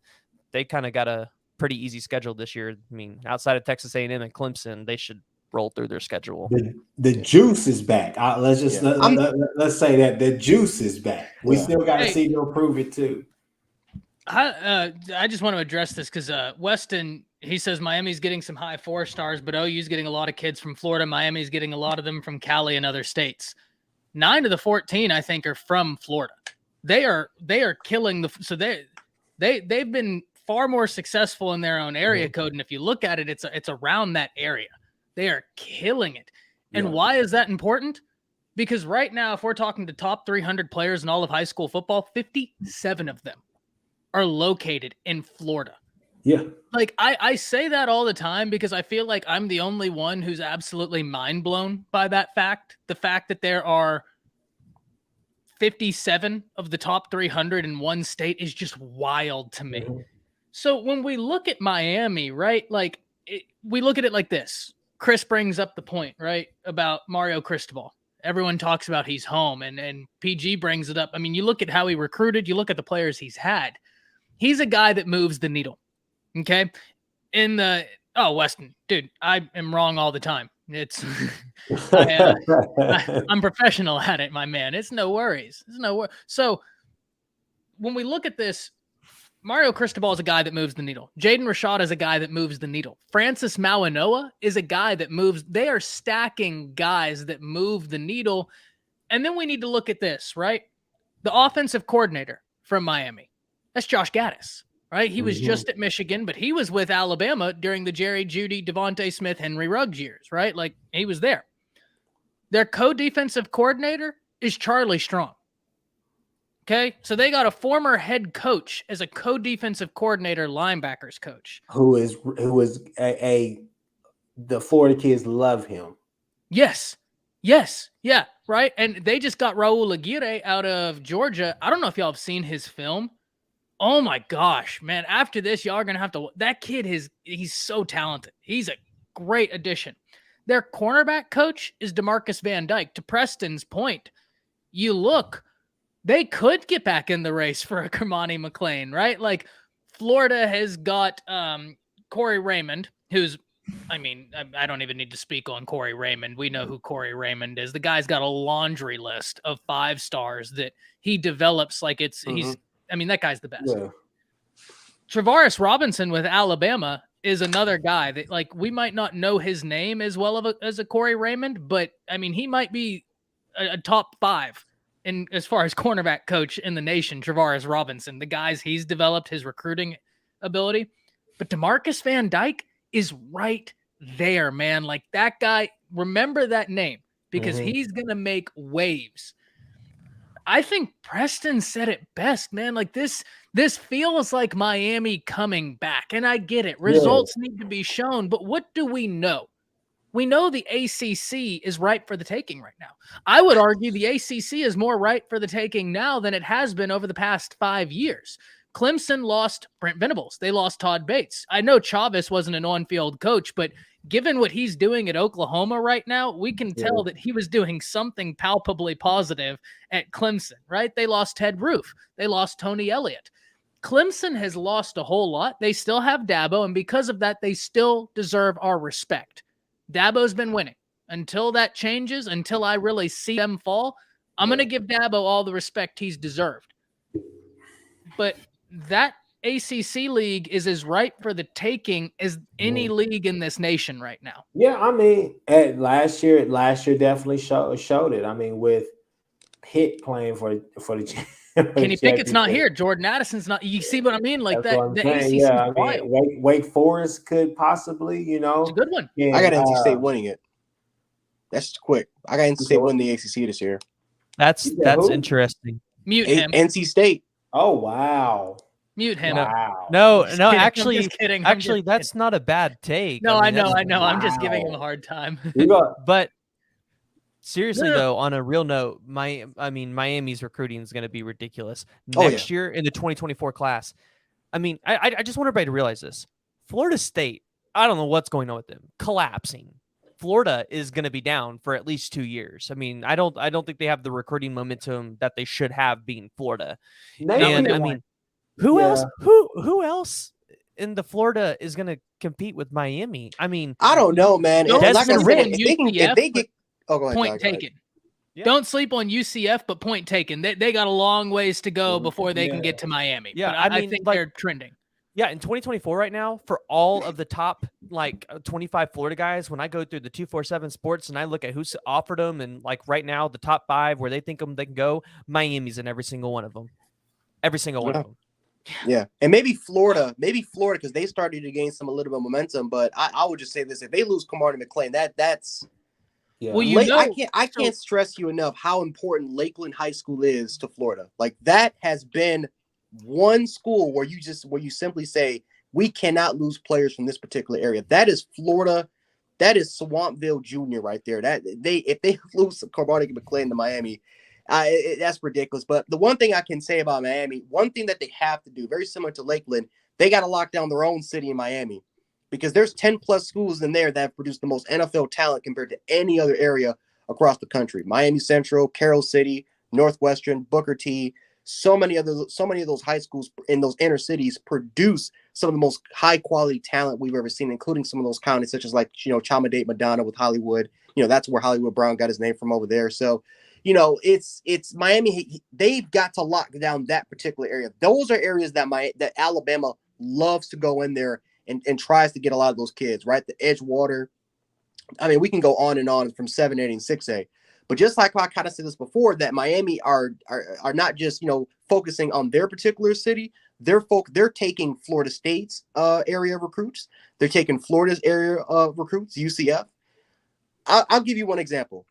they kind of got a pretty easy schedule this year. I mean, outside of Texas A&M and Clemson, they should roll through their schedule. The juice is back. Let's just let's say that the juice is back. We still got to see them prove it too. I just want to address this because Weston, he says Miami's getting some high 4 stars, but OU's getting a lot of kids from Florida. Miami's getting a lot of them from Cali and other states. 9 of the 14, I think, are from Florida. They are killing so they've been far more successful in their own area code, and if you look at it, it's around that area. They are killing it. And why is that important? Because right now, if we're talking to top 300 players in all of high school football, 57 of them are located in Florida. Yeah. Like I say that all the time because I feel like I'm the only one who's absolutely mind blown by that fact. The fact that there are 57 of the top 300 in one state is just wild to me. So when we look at Miami, right, like we look at it like this. Chris brings up the point, right, about Mario Cristobal. Everyone talks about he's home, and PG brings it up. I mean, you look at how he recruited, you look at the players he's had. He's a guy that moves the needle, okay? Weston, dude, I am wrong all the time. It's I'm professional at it, my man. It's no worries. So when we look at this, Mario Cristobal is a guy that moves the needle. Jaden Rashad is a guy that moves the needle. Francis Mauanoa is a guy that moves. They are stacking guys that move the needle. And then we need to look at this, right? The offensive coordinator from Miami. That's Josh Gaddis, right? He was just at Michigan, but he was with Alabama during the Jerry Jeudy, Devontae Smith, Henry Ruggs years, right? Like he was there. Their co-defensive coordinator is Charlie Strong. Okay, so they got a former head coach as a co-defensive coordinator, linebackers coach, who is the Florida kids love him. Yes, yeah, right. And they just got Raul Aguirre out of Georgia. I don't know if y'all have seen his film. Oh my gosh, man! After this, y'all are gonna have to. That kid he's so talented. He's a great addition. Their cornerback coach is DeMarcus Van Dyke. To Preston's point, you look. They could get back in the race for a Kermani McLean, right? Like Florida has got Corey Raymond, who's, I mean, I don't even need to speak on Corey Raymond. We know who Corey Raymond is. The guy's got a laundry list of 5 stars that he develops like that guy's the best. Yeah. Travaris Robinson with Alabama is another guy that, like, we might not know his name as well as a Corey Raymond, but I mean, he might be a top 5. And as far as cornerback coach in the nation, Travaris Robinson, the guys he's developed, his recruiting ability. But DeMarcus Van Dyke is right there, man. Like that guy, remember that name because he's going to make waves. I think Preston said it best, man. Like this feels like Miami coming back. And I get it. Results need to be shown. But what do we know? We know the ACC is ripe for the taking right now. I would argue the ACC is more ripe for the taking now than it has been over the past 5 years. Clemson lost Brent Venables. They lost Todd Bates. I know Chavez wasn't an on-field coach, but given what he's doing at Oklahoma right now, we can tell that he was doing something palpably positive at Clemson, right? They lost Ted Roof. They lost Tony Elliott. Clemson has lost a whole lot. They still have Dabo, and because of that, they still deserve our respect. Dabo's been winning. Until that changes, until I really see them fall, I'm going to give Dabo all the respect he's deserved. But that ACC league is as ripe for the taking as any league in this nation right now. Yeah, I mean, last year definitely showed it. I mean, with Pitt playing for the Kenny Pickett's not here. Jordan Addison's not. You see what I mean? Like that's that. The ACC is wild. Wake Forest could possibly, it's a good one. I got NC State winning it. That's quick. I got NC State winning the ACC this year. That's interesting. Mute him. NC State. Oh wow. Mute him. Wow. No, Just no, kidding. I'm actually, just kidding. I'm just actually, that's kidding. not a bad take. No, I know. that's- I'm just giving him a Wow. hard time. We got But seriously, No. though, on a real note, Miami's recruiting is going to be ridiculous Oh, next year in the 2024 class. I mean, I just want everybody to realize this. Florida State, I don't know what's going on with them, collapsing. Florida is going to be down for at least 2 years. I mean, I don't think they have the recruiting momentum that they should have being Florida. And I mean, who else? Who else in the Florida is going to compete with Miami? I mean, I don't know, man. Don't Like I sleep said, on if they get go ahead, point go ahead. taken. Yeah. Don't sleep on UCF, but point taken. They got a long ways to go before they can get to Miami. Yeah, but I I mean, think like- they're trending. Yeah, in 2024 right now, for all of the top 25 Florida guys, when I go through the 247 Sports and I look at who's offered them, and like right now the top 5 where they think they can go, Miami's in every single one of them. Every single one of them. Yeah, and maybe Florida, because they started to gain a little bit of momentum. But I would just say this: if they lose Kamari McLean, that's yeah. Well, you know, I can't stress you enough how important Lakeland High School is to Florida. Like that has been one school where you simply say we cannot lose players from this particular area. That is Florida. That is Swampville Junior right there. If they lose Kamari McLean to Miami, that's ridiculous. But the one thing I can say about Miami, one thing that they have to do, very similar to Lakeland, they got to lock down their own city in Miami, because there's 10 plus schools in there that have produced the most NFL talent compared to any other area across the country. Miami Central, Carroll City, Northwestern, Booker T. So many of those high schools in those inner cities produce some of the most high quality talent we've ever seen, including some of those counties such as Chamadate, Madonna with Hollywood. That's where Hollywood Brown got his name from over there. So, it's Miami. They've got to lock down that particular area. Those are areas that Alabama loves to go in there and tries to get a lot of those kids, right? The Edgewater. I mean, we can go on and on from 7A and 6A. But just like I kind of said this before, that Miami are not just focusing on their particular city. They're taking Florida State's area of recruits. They're taking Florida's area of recruits, UCF. I'll give you one example.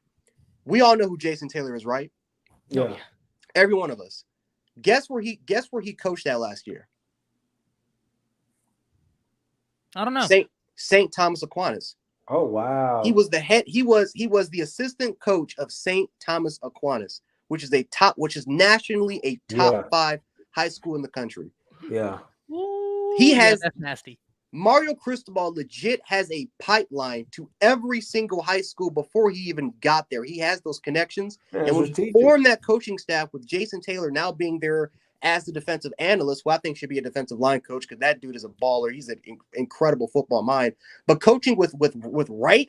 We all know who Jason Taylor is, right? Yeah. Every one of us. Guess where he coached at last year? I don't know. St. Thomas Aquinas. Oh wow. He was the assistant coach of St. Thomas Aquinas, which is nationally a top 5 high school in the country. Yeah. Ooh, that's nasty. Mario Cristobal legit has a pipeline to every single high school before he even got there. He has those connections. Man, and when he formed that coaching staff with Jason Taylor now being there as the defensive analyst, who I think should be a defensive line coach, because that dude is a baller. He's an incredible football mind. But coaching with Wright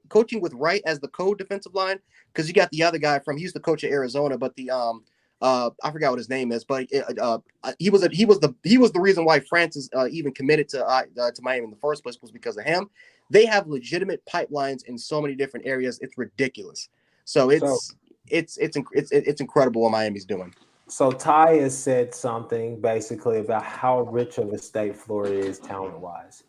coaching with Wright as the co-defensive line, because you got the other guy he used to coach at Arizona, but the I forgot what his name is, but he was the reason why Francis even committed to Miami in the first place, was because of him. They have legitimate pipelines in so many different areas. It's ridiculous. So it's incredible what Miami's doing. So Ty has said something basically about how rich of a state Florida is talent-wise.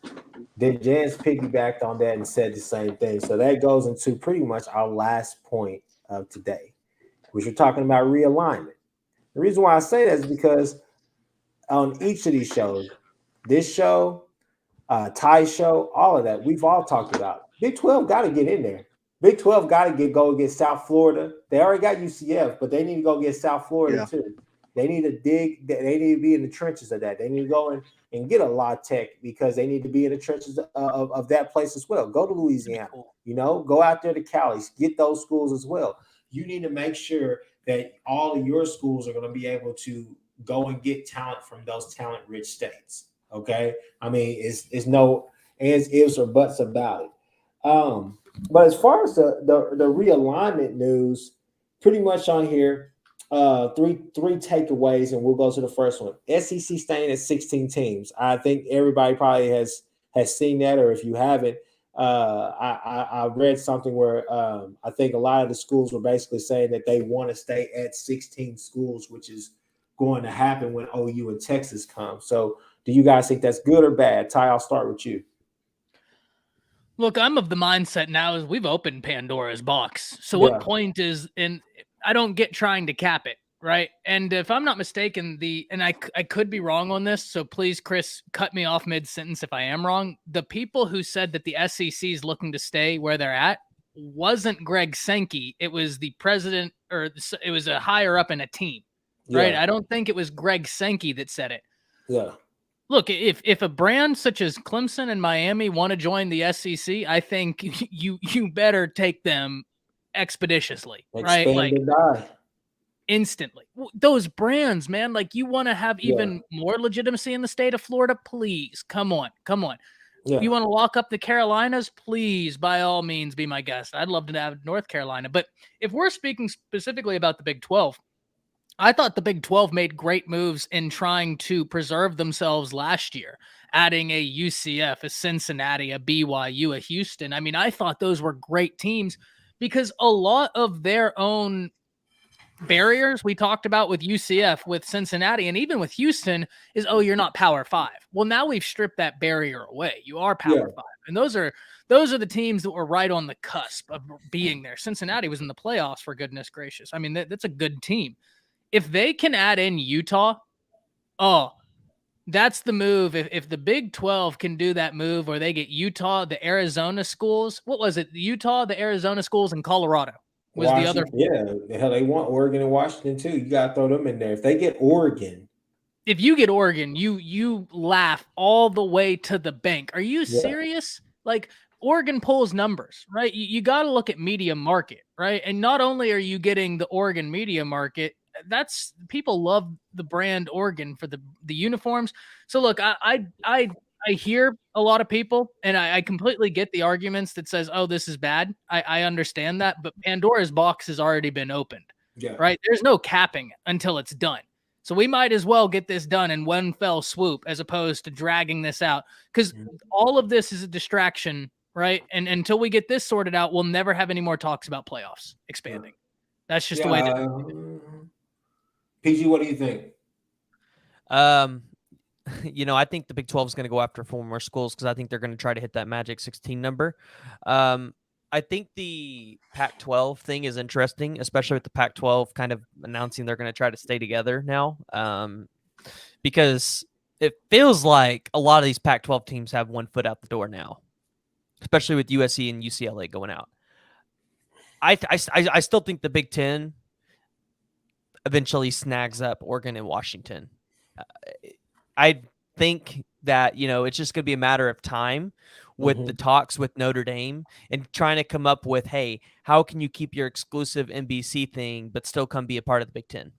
Then Jans piggybacked on that and said the same thing. So that goes into pretty much our last point of today, which we're talking about realignment. The reason why I say that is because on each of these shows, this show, Ty's show, all of that, we've all talked about. Big 12 got to get in there. Big 12 got to go get South Florida. They already got UCF, but they need to go get South Florida too. They need to dig. They need to be in the trenches of that. They need to go in and get a La Tech, because they need to be in the trenches of that place as well. Go to Louisiana, go out there to Cali, get those schools as well. You need to make sure that all of your schools are going to be able to go and get talent from those talent-rich states. Okay, I mean, it's no ands, ifs, or buts about it. But as far as the realignment news, pretty much on here, three takeaways, and we'll go to the first one. SEC staying at 16 teams. I think everybody probably has seen that, or if you haven't, I read something where I think a lot of the schools were basically saying that they want to stay at 16 schools, which is going to happen when OU and Texas come. So do you guys think that's good or bad? Ty, I'll start with you. Look, I'm of the mindset now is we've opened Pandora's box. So what point is, and I don't get trying to cap it, right? And if I'm not mistaken, and I could be wrong on this, so please, Chris, cut me off mid-sentence if I am wrong. The people who said that the SEC is looking to stay where they're at wasn't Greg Sankey. It was the president, or it was a higher up in a team, right? Yeah. I don't think it was Greg Sankey that said it. Yeah. Look, if a brand such as Clemson and Miami want to join the SEC, I think you better take them expeditiously, right? Expand Like and die. instantly. Those brands, man, like you want to have Yeah. even more legitimacy in the state of Florida, please. Come on. Yeah. You want to lock up the Carolinas? Please, by all means, be my guest. I'd love to have North Carolina. But if we're speaking specifically about the Big 12, I thought the Big 12 made great moves in trying to preserve themselves last year, adding a UCF, a Cincinnati, a BYU, a Houston. I mean, I thought those were great teams because a lot of their own barriers we talked about with UCF, with Cincinnati, and even with Houston is, oh, you're not Power 5. Well, now we've stripped that barrier away. You are Power 5. And those are the teams that were right on the cusp of being there. Cincinnati was in the playoffs, for goodness gracious. I mean, that's a good team. If they can add in Utah, that's the move. If the Big 12 can do that move where they get Utah, the Arizona schools, what was it? Utah, the Arizona schools, and Colorado was Washington, the other. Yeah, the hell they want Oregon and Washington too. You got to throw them in there. If they get Oregon, if you get Oregon, you laugh all the way to the bank. Are you serious? Like Oregon pulls numbers, right? You got to look at media market, right? And not only are you getting the Oregon media market, that's people love the brand Oregon for the uniforms. So look, I hear a lot of people, and I completely get the arguments that says, oh, this is bad. I understand that, but Pandora's box has already been opened, right? There's no capping until it's done. So we might as well get this done in one fell swoop as opposed to dragging this out, because all of this is a distraction, right? And until we get this sorted out, we'll never have any more talks about playoffs expanding. That's just the way that. PG, what do you think? I think the Big 12 is going to go after 4 more schools because I think they're going to try to hit that magic 16 number. I think the Pac-12 thing is interesting, especially with the Pac-12 kind of announcing they're going to try to stay together now, because it feels like a lot of these Pac-12 teams have one foot out the door now, especially with USC and UCLA going out. I still think the Big 10 eventually snags up Oregon and Washington. I think that, it's just going to be a matter of time with the talks with Notre Dame and trying to come up with, hey, how can you keep your exclusive NBC thing but still come be a part of the Big 10?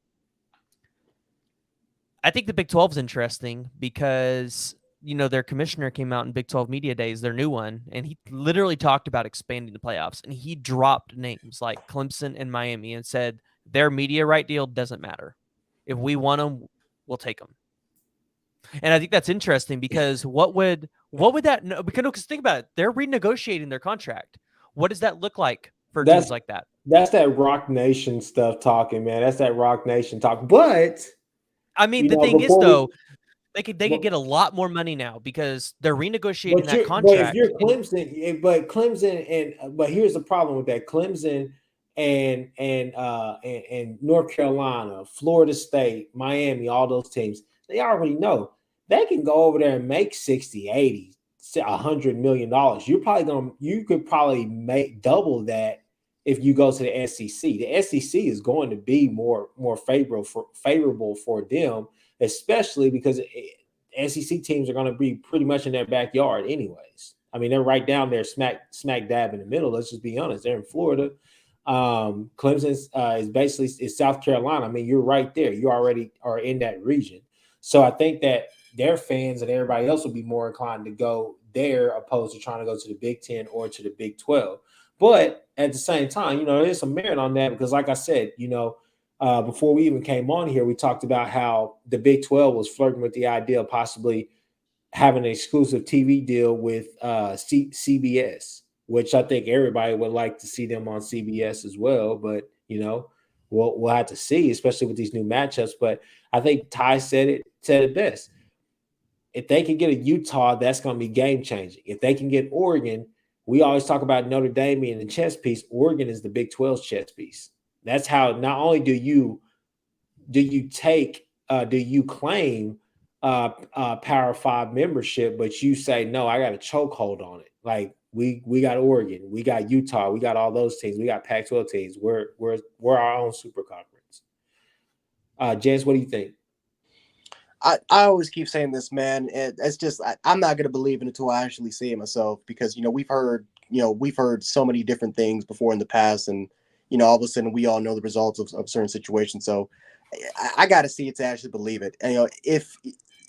I think the Big 12 is interesting because, their commissioner came out in Big 12 Media Days, their new one, and he literally talked about expanding the playoffs, and he dropped names like Clemson and Miami and said their media right deal doesn't matter. If we want them, we'll take them. And I think that's interesting because what would that, because think about it, they're renegotiating their contract. What does that look like for teams like that? That's that Rock Nation stuff talking, man. That's that Rock Nation talk. But I mean, the thing is though, they could get a lot more money now because they're renegotiating that contract. But if you're Clemson, but here's the problem with that. Clemson and North Carolina, Florida State, Miami, all those teams, they already know they can go over there and make 60, 80, $100 million. You could probably make double that if you go to the SEC. The SEC is going to be more favorable for them, especially because SEC teams are going to be pretty much in their backyard anyways. I mean, they're right down there, smack dab in the middle. Let's just be honest. They're in Florida. Clemson is basically South Carolina. I mean, you're right there. You already are in that region. So I think that their fans and everybody else will be more inclined to go there opposed to trying to go to the Big 10 or to the Big 12. But at the same time, there's some merit on that because, like I said, before we even came on here, we talked about how the Big 12 was flirting with the idea of possibly having an exclusive TV deal with CBS, which I think everybody would like to see them on CBS as well. But, we'll have to see, especially with these new matchups. But I think Ty said it best. If they can get a Utah, that's going to be game changing. If they can get Oregon, we always talk about Notre Dame being the chess piece. Oregon is the Big 12's chess piece. That's how not only do you do you claim Power 5 membership, but you say, no, I got a chokehold on it. Like we got Oregon, we got Utah, we got all those teams, we got Pac-12 teams. We're our own super conference. Jens, what do you think? I always keep saying this, man. It's just I'm not gonna believe it until I actually see it myself, because we've heard so many different things before in the past, and all of a sudden we all know the results of certain situations. So I got to see it to actually believe it. And if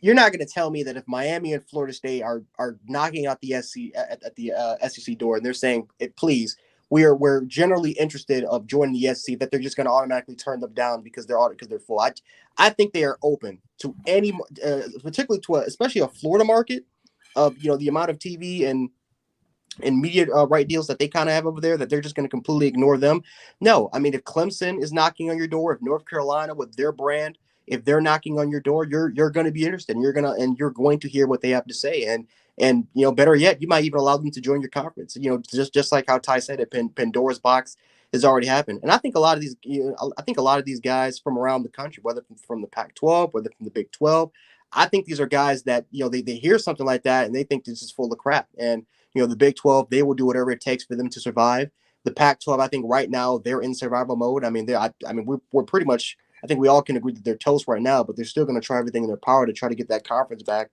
you're not going to tell me that if Miami and Florida State are knocking out the SEC door and they're saying, please, we're generally interested of joining the SEC, that they're just going to automatically turn them down because they're full. I think they are open to any, particularly to especially a Florida market of the amount of TV and media right deals that they kind of have over there, that they're just going to completely ignore them. No, I mean, if Clemson is knocking on your door, if North Carolina with their brand, if they're knocking on your door, you're going to be interested, and you're going to hear what they have to say, and better yet, you might even allow them to join your conference. Just like how Ty said it, Pandora's box has already happened. And I think a lot of these guys from around the country, whether from the Pac-12, whether from the Big 12, I think these are guys that they hear something like that and they think this is full of crap. And the Big 12, they will do whatever it takes for them to survive. The Pac-12, I think right now they're in survival mode. I mean, we're pretty much, I think we all can agree that they're toast right now, but they're still going to try everything in their power to try to get that conference back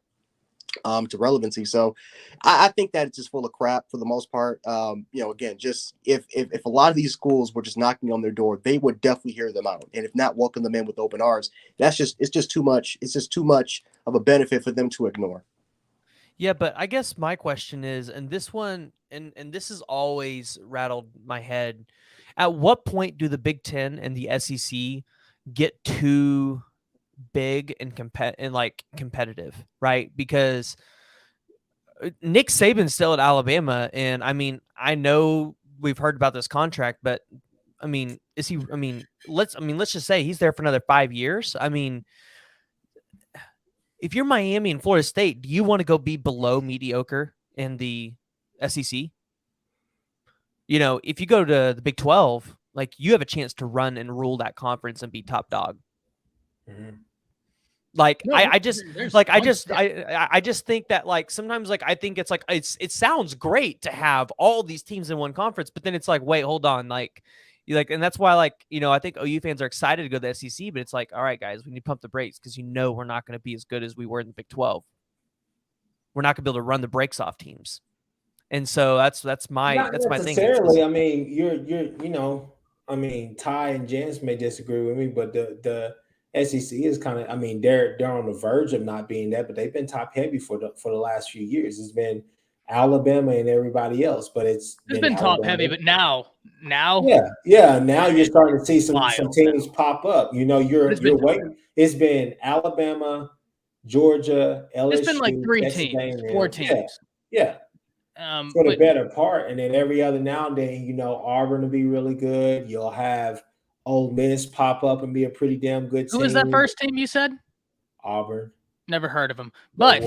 to relevancy. So I think that it's just full of crap for the most part. Again, just if a lot of these schools were just knocking on their door, they would definitely hear them out. And if not, welcome them in with open arms. It's just too much. It's just too much of a benefit for them to ignore. Yeah, but I guess my question is, and this one, and this has always rattled my head, at what point do the Big 10 and the SEC get too big and competitive, right? Because Nick Saban's still at Alabama, and I mean, I know we've heard about this contract, but I mean, is he? I mean, let's just say he's there for another 5 years. I mean, if you're Miami and Florida State, do you want to go be below mediocre in the SEC? If you go to the Big 12, like, you have a chance to run and rule that conference and be top dog. Mm-hmm. Like, no, I just think that, like, sometimes, like, I think it's like, it sounds great to have all these teams in one conference, but then it's like, wait, hold on. And that's why, I think OU fans are excited to go to the SEC, but it's like, all right, guys, we need to pump the brakes, because we're not going to be as good as we were in the Big 12. We're not going to be able to run the brakes off teams. And so that's my thing. I mean, Ty and Jens may disagree with me, but the SEC is kind of, they're on the verge of not being that, but they've been top heavy for the last few years. It's been Alabama and everybody else, but it's been top heavy. But now, now you're starting to see some teams pop up. You're waiting. It's been Alabama, Georgia, LSU. It's been like 3 teams, 4 teams. Yeah. For the better part, and then every other now and then, Auburn will be really good. You'll have Ole Miss pop up and be a pretty damn good team. Who was that first team you said? Auburn. Never heard of them. But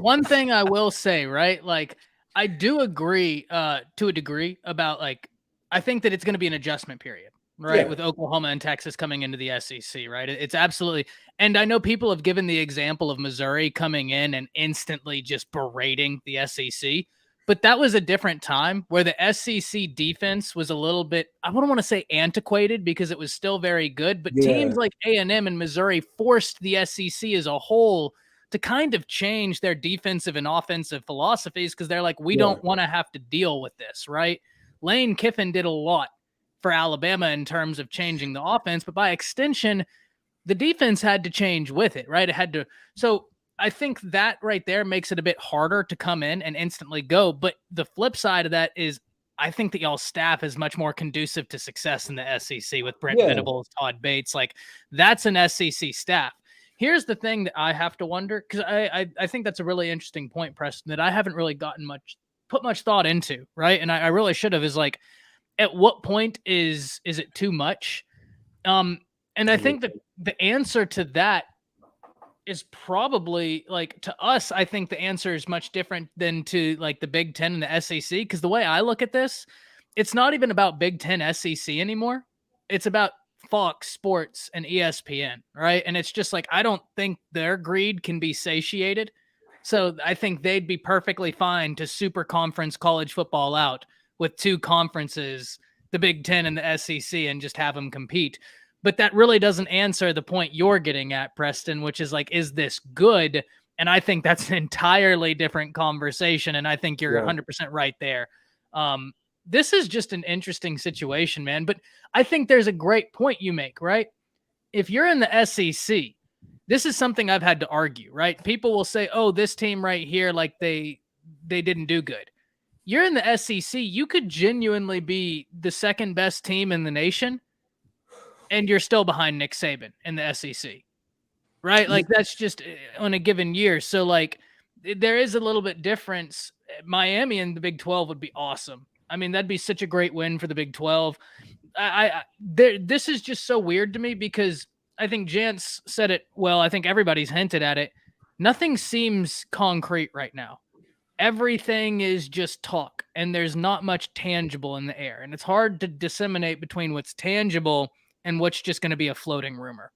one thing I will say, right? Like, I do agree to a degree about, like, I think that it's going to be an adjustment period, right? Yeah. With Oklahoma and Texas coming into the SEC, right? It's absolutely. And I know people have given the example of Missouri coming in and instantly just berating the SEC. But that was a different time where the SEC defense was a little bit, I wouldn't want to say antiquated, because it was still very good, but teams like A&M and Missouri forced the SEC as a whole to kind of change their defensive and offensive philosophies, because they're like, we don't want to have to deal with this, right? Lane Kiffin did a lot for Alabama in terms of changing the offense, but by extension, the defense had to change with it, right? It had to. So I think that right there makes it a bit harder to come in and instantly go. But the flip side of that is, I think that y'all's staff is much more conducive to success in the SEC with Brent Venables, Todd Bates. Like, that's an SEC staff. Here's the thing that I have to wonder, because I think that's a really interesting point, Preston, that I haven't really put much thought into, right? And I really should have, is like, at what point is it too much? And I think that the answer to that is probably, like, to us, I think the answer is much different than to, like, the Big 10 and the SEC. Because the way I look at this, it's not even about Big 10 SEC anymore. It's about Fox Sports and ESPN, right? And it's just like, I don't think their greed can be satiated. So I think they'd be perfectly fine to super conference college football out with two conferences, the Big 10 and the SEC, and just have them compete. But that really doesn't answer the point you're getting at, Preston, which is like, is this good? And I think that's an entirely different conversation. And I think you're 100% right there. This is just an interesting situation, man. But I think there's a great point you make, right? If you're in the SEC, this is something I've had to argue, right? People will say, oh, this team right here, like they didn't do good. You're in the SEC, you could genuinely be the second best team in the nation, and you're still behind Nick Saban in the SEC, right? Like that's just on a given year. So like there is a little bit difference. Miami in the Big 12 would be awesome. I mean, that'd be such a great win for the Big 12. This is just so weird to me because I think Jance said it well. I think everybody's hinted at it. Nothing seems concrete right now. Everything is just talk, and there's not much tangible in the air. And it's hard to disseminate between what's tangible and what's just going to be a floating rumor.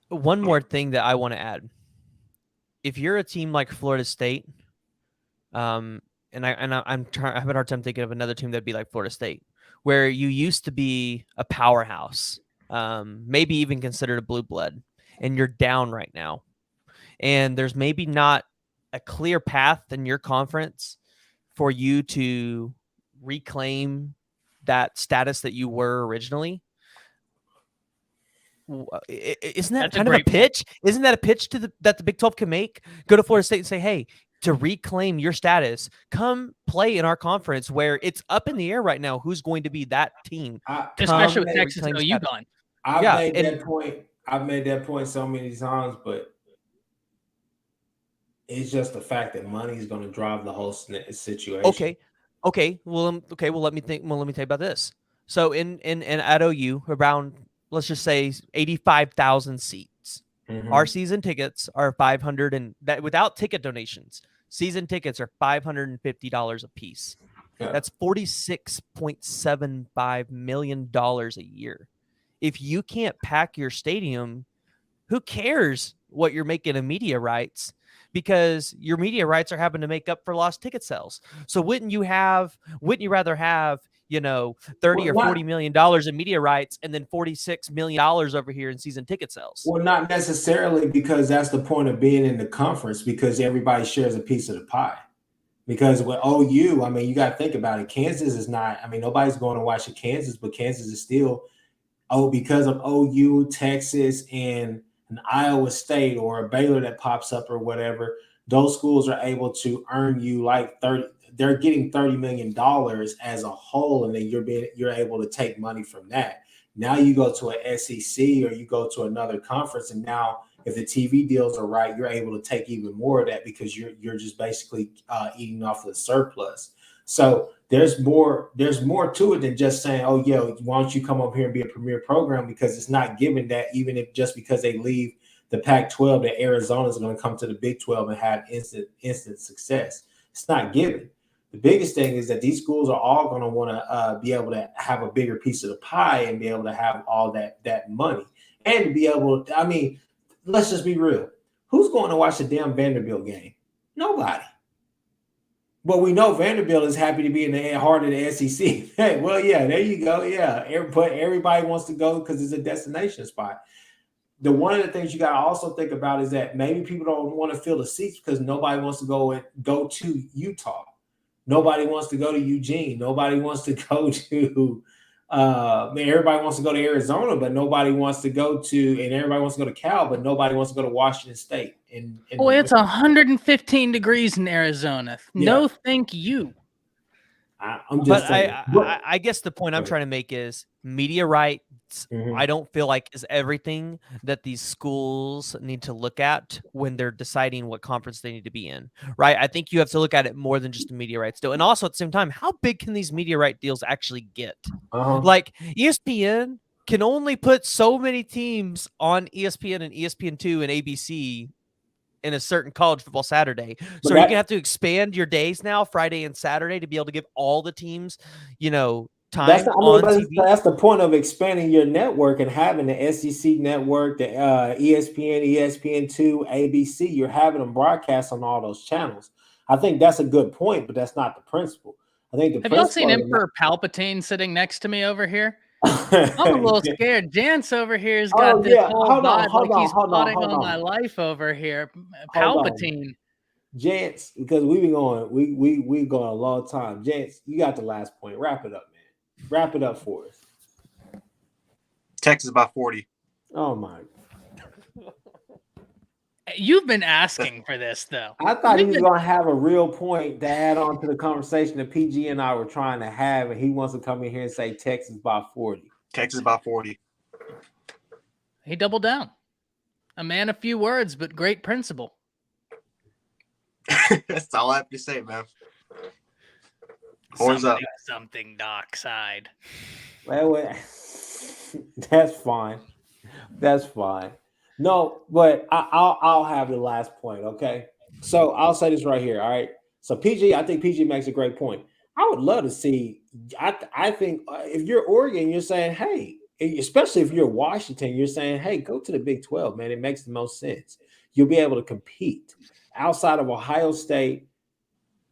One more thing that I want to add. If you're a team like Florida State, I'm having a hard time thinking of another team that'd be like Florida State, where you used to be a powerhouse, maybe even considered a blue blood, and you're down right now. And there's maybe not a clear path in your conference for you to reclaim that status that you were originally. Isn't that kind of a pitch? Isn't that a pitch that the Big 12 can make? Go to Florida State and say, hey, to reclaim your status, come play in our conference where it's up in the air right now. Who's going to be that team? Especially with Texas and UConn. I've made that point so many times, but it's just the fact that money is going to drive the whole situation. Okay. Well, let me think. Well, let me tell you about this. So at OU, around, let's just say 85,000 seats. Mm-hmm. Our season tickets are $500, and that without ticket donations, season tickets are $550 a piece. Yeah. That's $46.75 million a year. If you can't pack your stadium, who cares what you're making in media rights? Because your media rights are having to make up for lost ticket sales. So wouldn't you rather have, $30 or $40 million in media rights and then $46 million over here in season ticket sales? Well, not necessarily, because that's the point of being in the conference, because everybody shares a piece of the pie. Because with OU, I mean, you got to think about it. Kansas is not, I mean, nobody's going to watch Kansas, but Kansas is still, because of OU, Texas, and an Iowa State or a Baylor that pops up or whatever, those schools are able to earn you like they're getting $30 million as a whole, and then you're able to take money from that. Now you go to an SEC or you go to another conference, and now if the TV deals are right, you're able to take even more of that because you're just basically eating off the surplus. So there's more to it than just saying, oh yeah, why don't you come up here and be a premier program, because it's not given that even if just because they leave the Pac-12 that Arizona is going to come to the Big 12 and have instant success. It's not given. The biggest thing is that these schools are all going to want to be able to have a bigger piece of the pie and be able to have all that money and to be able to, I mean, let's just be real. Who's going to watch the damn Vanderbilt game? Nobody. But we know Vanderbilt is happy to be in the heart of the SEC. Hey, well, yeah, there you go. Yeah, everybody wants to go because it's a destination spot. One of the things you got to also think about is that maybe people don't want to fill the seats because nobody wants to go to Utah. Nobody wants to go to Eugene. Nobody wants to go to everybody wants to go to Arizona, but nobody wants to go to, and everybody wants to go to Cal, but nobody wants to go to Washington State. It's 115 degrees in Arizona. Yeah. No, thank you. I'm just saying. I guess the point I'm trying to make is media rights. Mm-hmm. I don't feel like is everything that these schools need to look at when they're deciding what conference they need to be in, right? I think you have to look at it more than just the media rights deal. And also at the same time, how big can these media right deals actually get? Uh-huh. Like ESPN can only put so many teams on ESPN and ESPN2 and ABC in a certain college football Saturday. So you're going to have to expand your days now, Friday and Saturday, to be able to give all the teams, time on TV. That's the point of expanding your network and having the SEC network, the ESPN, ESPN2, ABC. You're having them broadcast on all those channels. I think that's a good point, but that's not the principle. I think the Have y'all principle. seen Emperor Palpatine sitting next to me over here? I'm a little scared. Jance over here's got this whole vibe like he's plotting on my life over here. Palpatine. Jance, because we've been going, we going a long time. Jance, you got the last point. Wrap it up, man. Wrap it up for us. Texas by 40. Oh my. You've been asking for this, though. I thought he was going to have a real point to add on to the conversation that PG and I were trying to have, and he wants to come in here and say Texas by 40. Texas by 40. He doubled down. A man of few words, but great principle. That's all I have to say, man. Horns up. Something dark side. Well, that's fine. That's fine. No, but I'll have the last point, okay? So I'll say this right here, all right? So PG, I think PG makes a great point. I would love to see, I think if you're Oregon, you're saying, hey, especially if you're Washington, you're saying, hey, go to the Big 12, man. It makes the most sense. You'll be able to compete. Outside of Ohio State,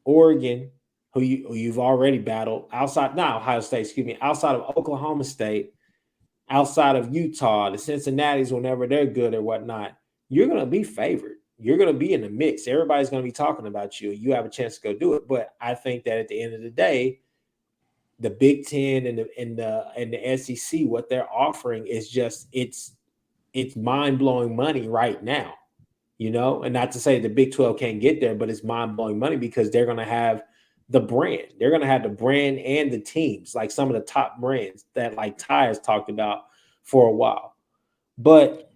Oregon, who you've already battled, outside of Oklahoma State, outside of Utah, the Cincinnatis, whenever they're good or whatnot, you're going to be favored. You're going to be in the mix. Everybody's going to be talking about you. You have a chance to go do it. But I think that at the end of the day, the Big Ten and the SEC, what they're offering is just it's mind-blowing money right now. You know, and not to say the Big 12 can't get there, but it's mind-blowing money because they're going to have the brand. They're going to have the brand and the teams, like some of the top brands that like Ty has talked about for a while. But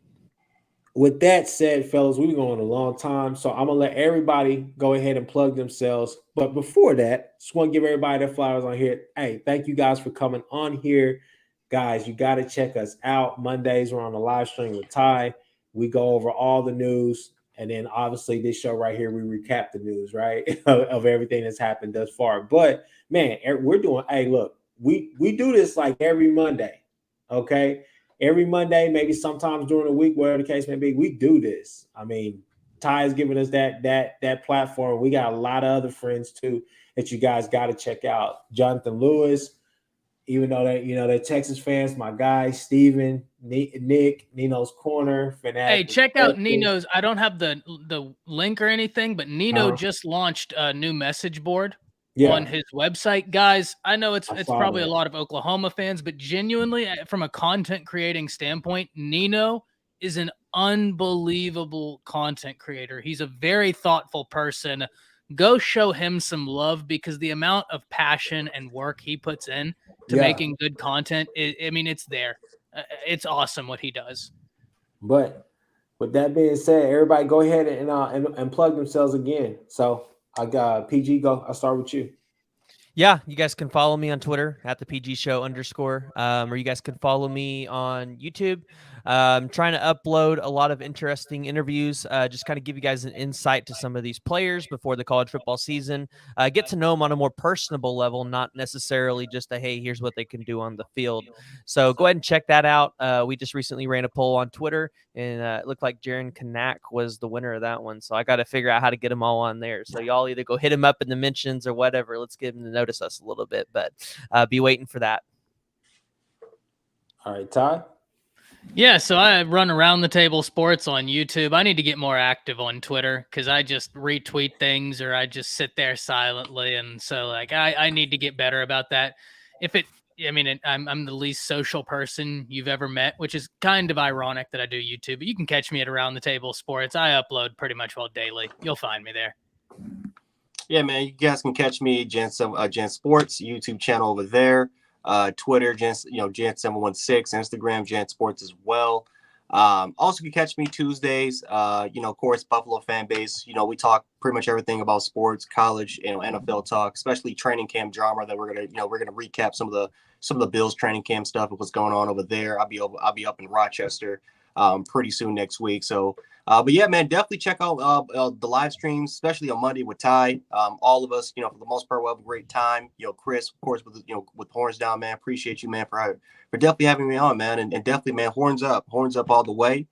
with that said, fellas, we've been going a long time, so I'm going to let everybody go ahead and plug themselves. But before that, just want to give everybody their flowers on here. Hey, thank you guys for coming on here. Guys, you got to check us out. Mondays, we're on the live stream with Ty. We go over all the news, and then obviously this show right here, we recap the news, right, of everything that's happened thus far. But, man, we're doing – hey, look, we do this like every Monday, okay? Every Monday, maybe sometimes during the week, whatever the case may be, we do this. I mean, Ty is giving us that platform. We got a lot of other friends, too, that you guys got to check out. Jonathan Lewis, even though they're Texas fans, my guy, Steven, Nick, Nino's Corner, Fanatic. Hey, check out Nino's. I don't have the link or anything, but Nino just launched a new message board on his website. Guys, I know it's probably a lot of Oklahoma fans, but genuinely, from a content creating standpoint, Nino is an unbelievable content creator. He's a very thoughtful person. Go show him some love because the amount of passion and work he puts in to making good content, it's there. It's awesome what he does. But with that being said, everybody go ahead and plug themselves again. So I got PG. Go. I'll start with you. Yeah, you guys can follow me on Twitter at the PG Show _, or you guys can follow me on YouTube. I'm trying to upload a lot of interesting interviews, just kind of give you guys an insight to some of these players before the college football season. Get to know them on a more personable level, not necessarily just a, hey, here's what they can do on the field. So go ahead and check that out. We just recently ran a poll on Twitter, and it looked like Jaron Kanak was the winner of that one. So I got to figure out how to get them all on there. So y'all either go hit him up in the mentions or whatever. Let's get him to notice us a little bit, but be waiting for that. All right, Ty. Yeah, so I run Around the Table Sports on YouTube. I need to get more active on Twitter because I just retweet things or I just sit there silently. And so like I need to get better about that. I'm the least social person you've ever met, which is kind of ironic that I do YouTube. But you can catch me at Around the Table Sports. I upload pretty much daily. You'll find me there. Yeah, man, you guys can catch me, Gen Sports, YouTube channel over there. Twitter, Jan716, Instagram, Jan Sports as well. Also, you can catch me Tuesdays. Of course, Buffalo fan base. We talk pretty much everything about sports, college, NFL talk, especially training camp drama. That we're gonna recap some of the Bills training camp stuff and what's going on over there. I'll be up in Rochester pretty soon next week. So, but yeah, man, definitely check out the live streams, especially on Monday with Ty. All of us, for the most part, we'll have a great time. Chris, of course, with Horns Down, man. Appreciate you, man, for definitely having me on, man, and definitely, man, horns up all the way.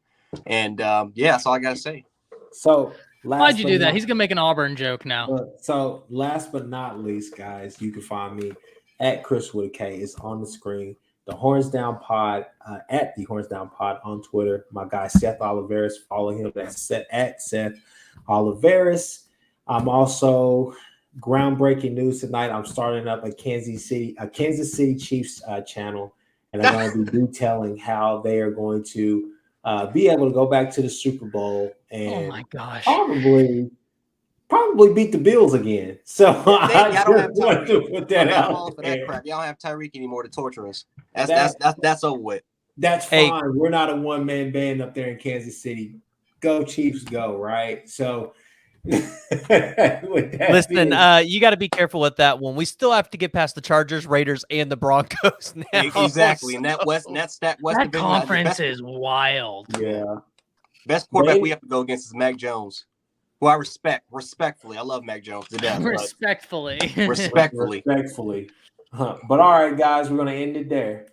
And yeah, that's all I gotta say. So why'd you do that? He's gonna make an Auburn joke now. So last but not least, guys, you can find me at Chris with a K. It's on the screen. The Horns Down Pod at the Horns Down Pod on Twitter. My guy Seth Oliveris, follow him at Seth Oliveris. I'm also groundbreaking news tonight. I'm starting up a Kansas City Chiefs channel, and I'm going to be detailing how they are going to be able to go back to the Super Bowl and oh my gosh, probably beat the Bills again. So y'all don't have want to put that out for that crap. Y'all don't have Tyreek anymore to torture us. That's over with. That's fine. We're not a one-man band up there in Kansas City. Go Chiefs, go! Right. So listen, you got to be careful with that one. We still have to get past the Chargers, Raiders, and the Broncos now. Exactly, and that West that conference is wild. Yeah. Best quarterback we have to go against is Mac Jones, who I respectfully. I love Mac Jones to death. Respectfully. But all right, guys, we're going to end it there.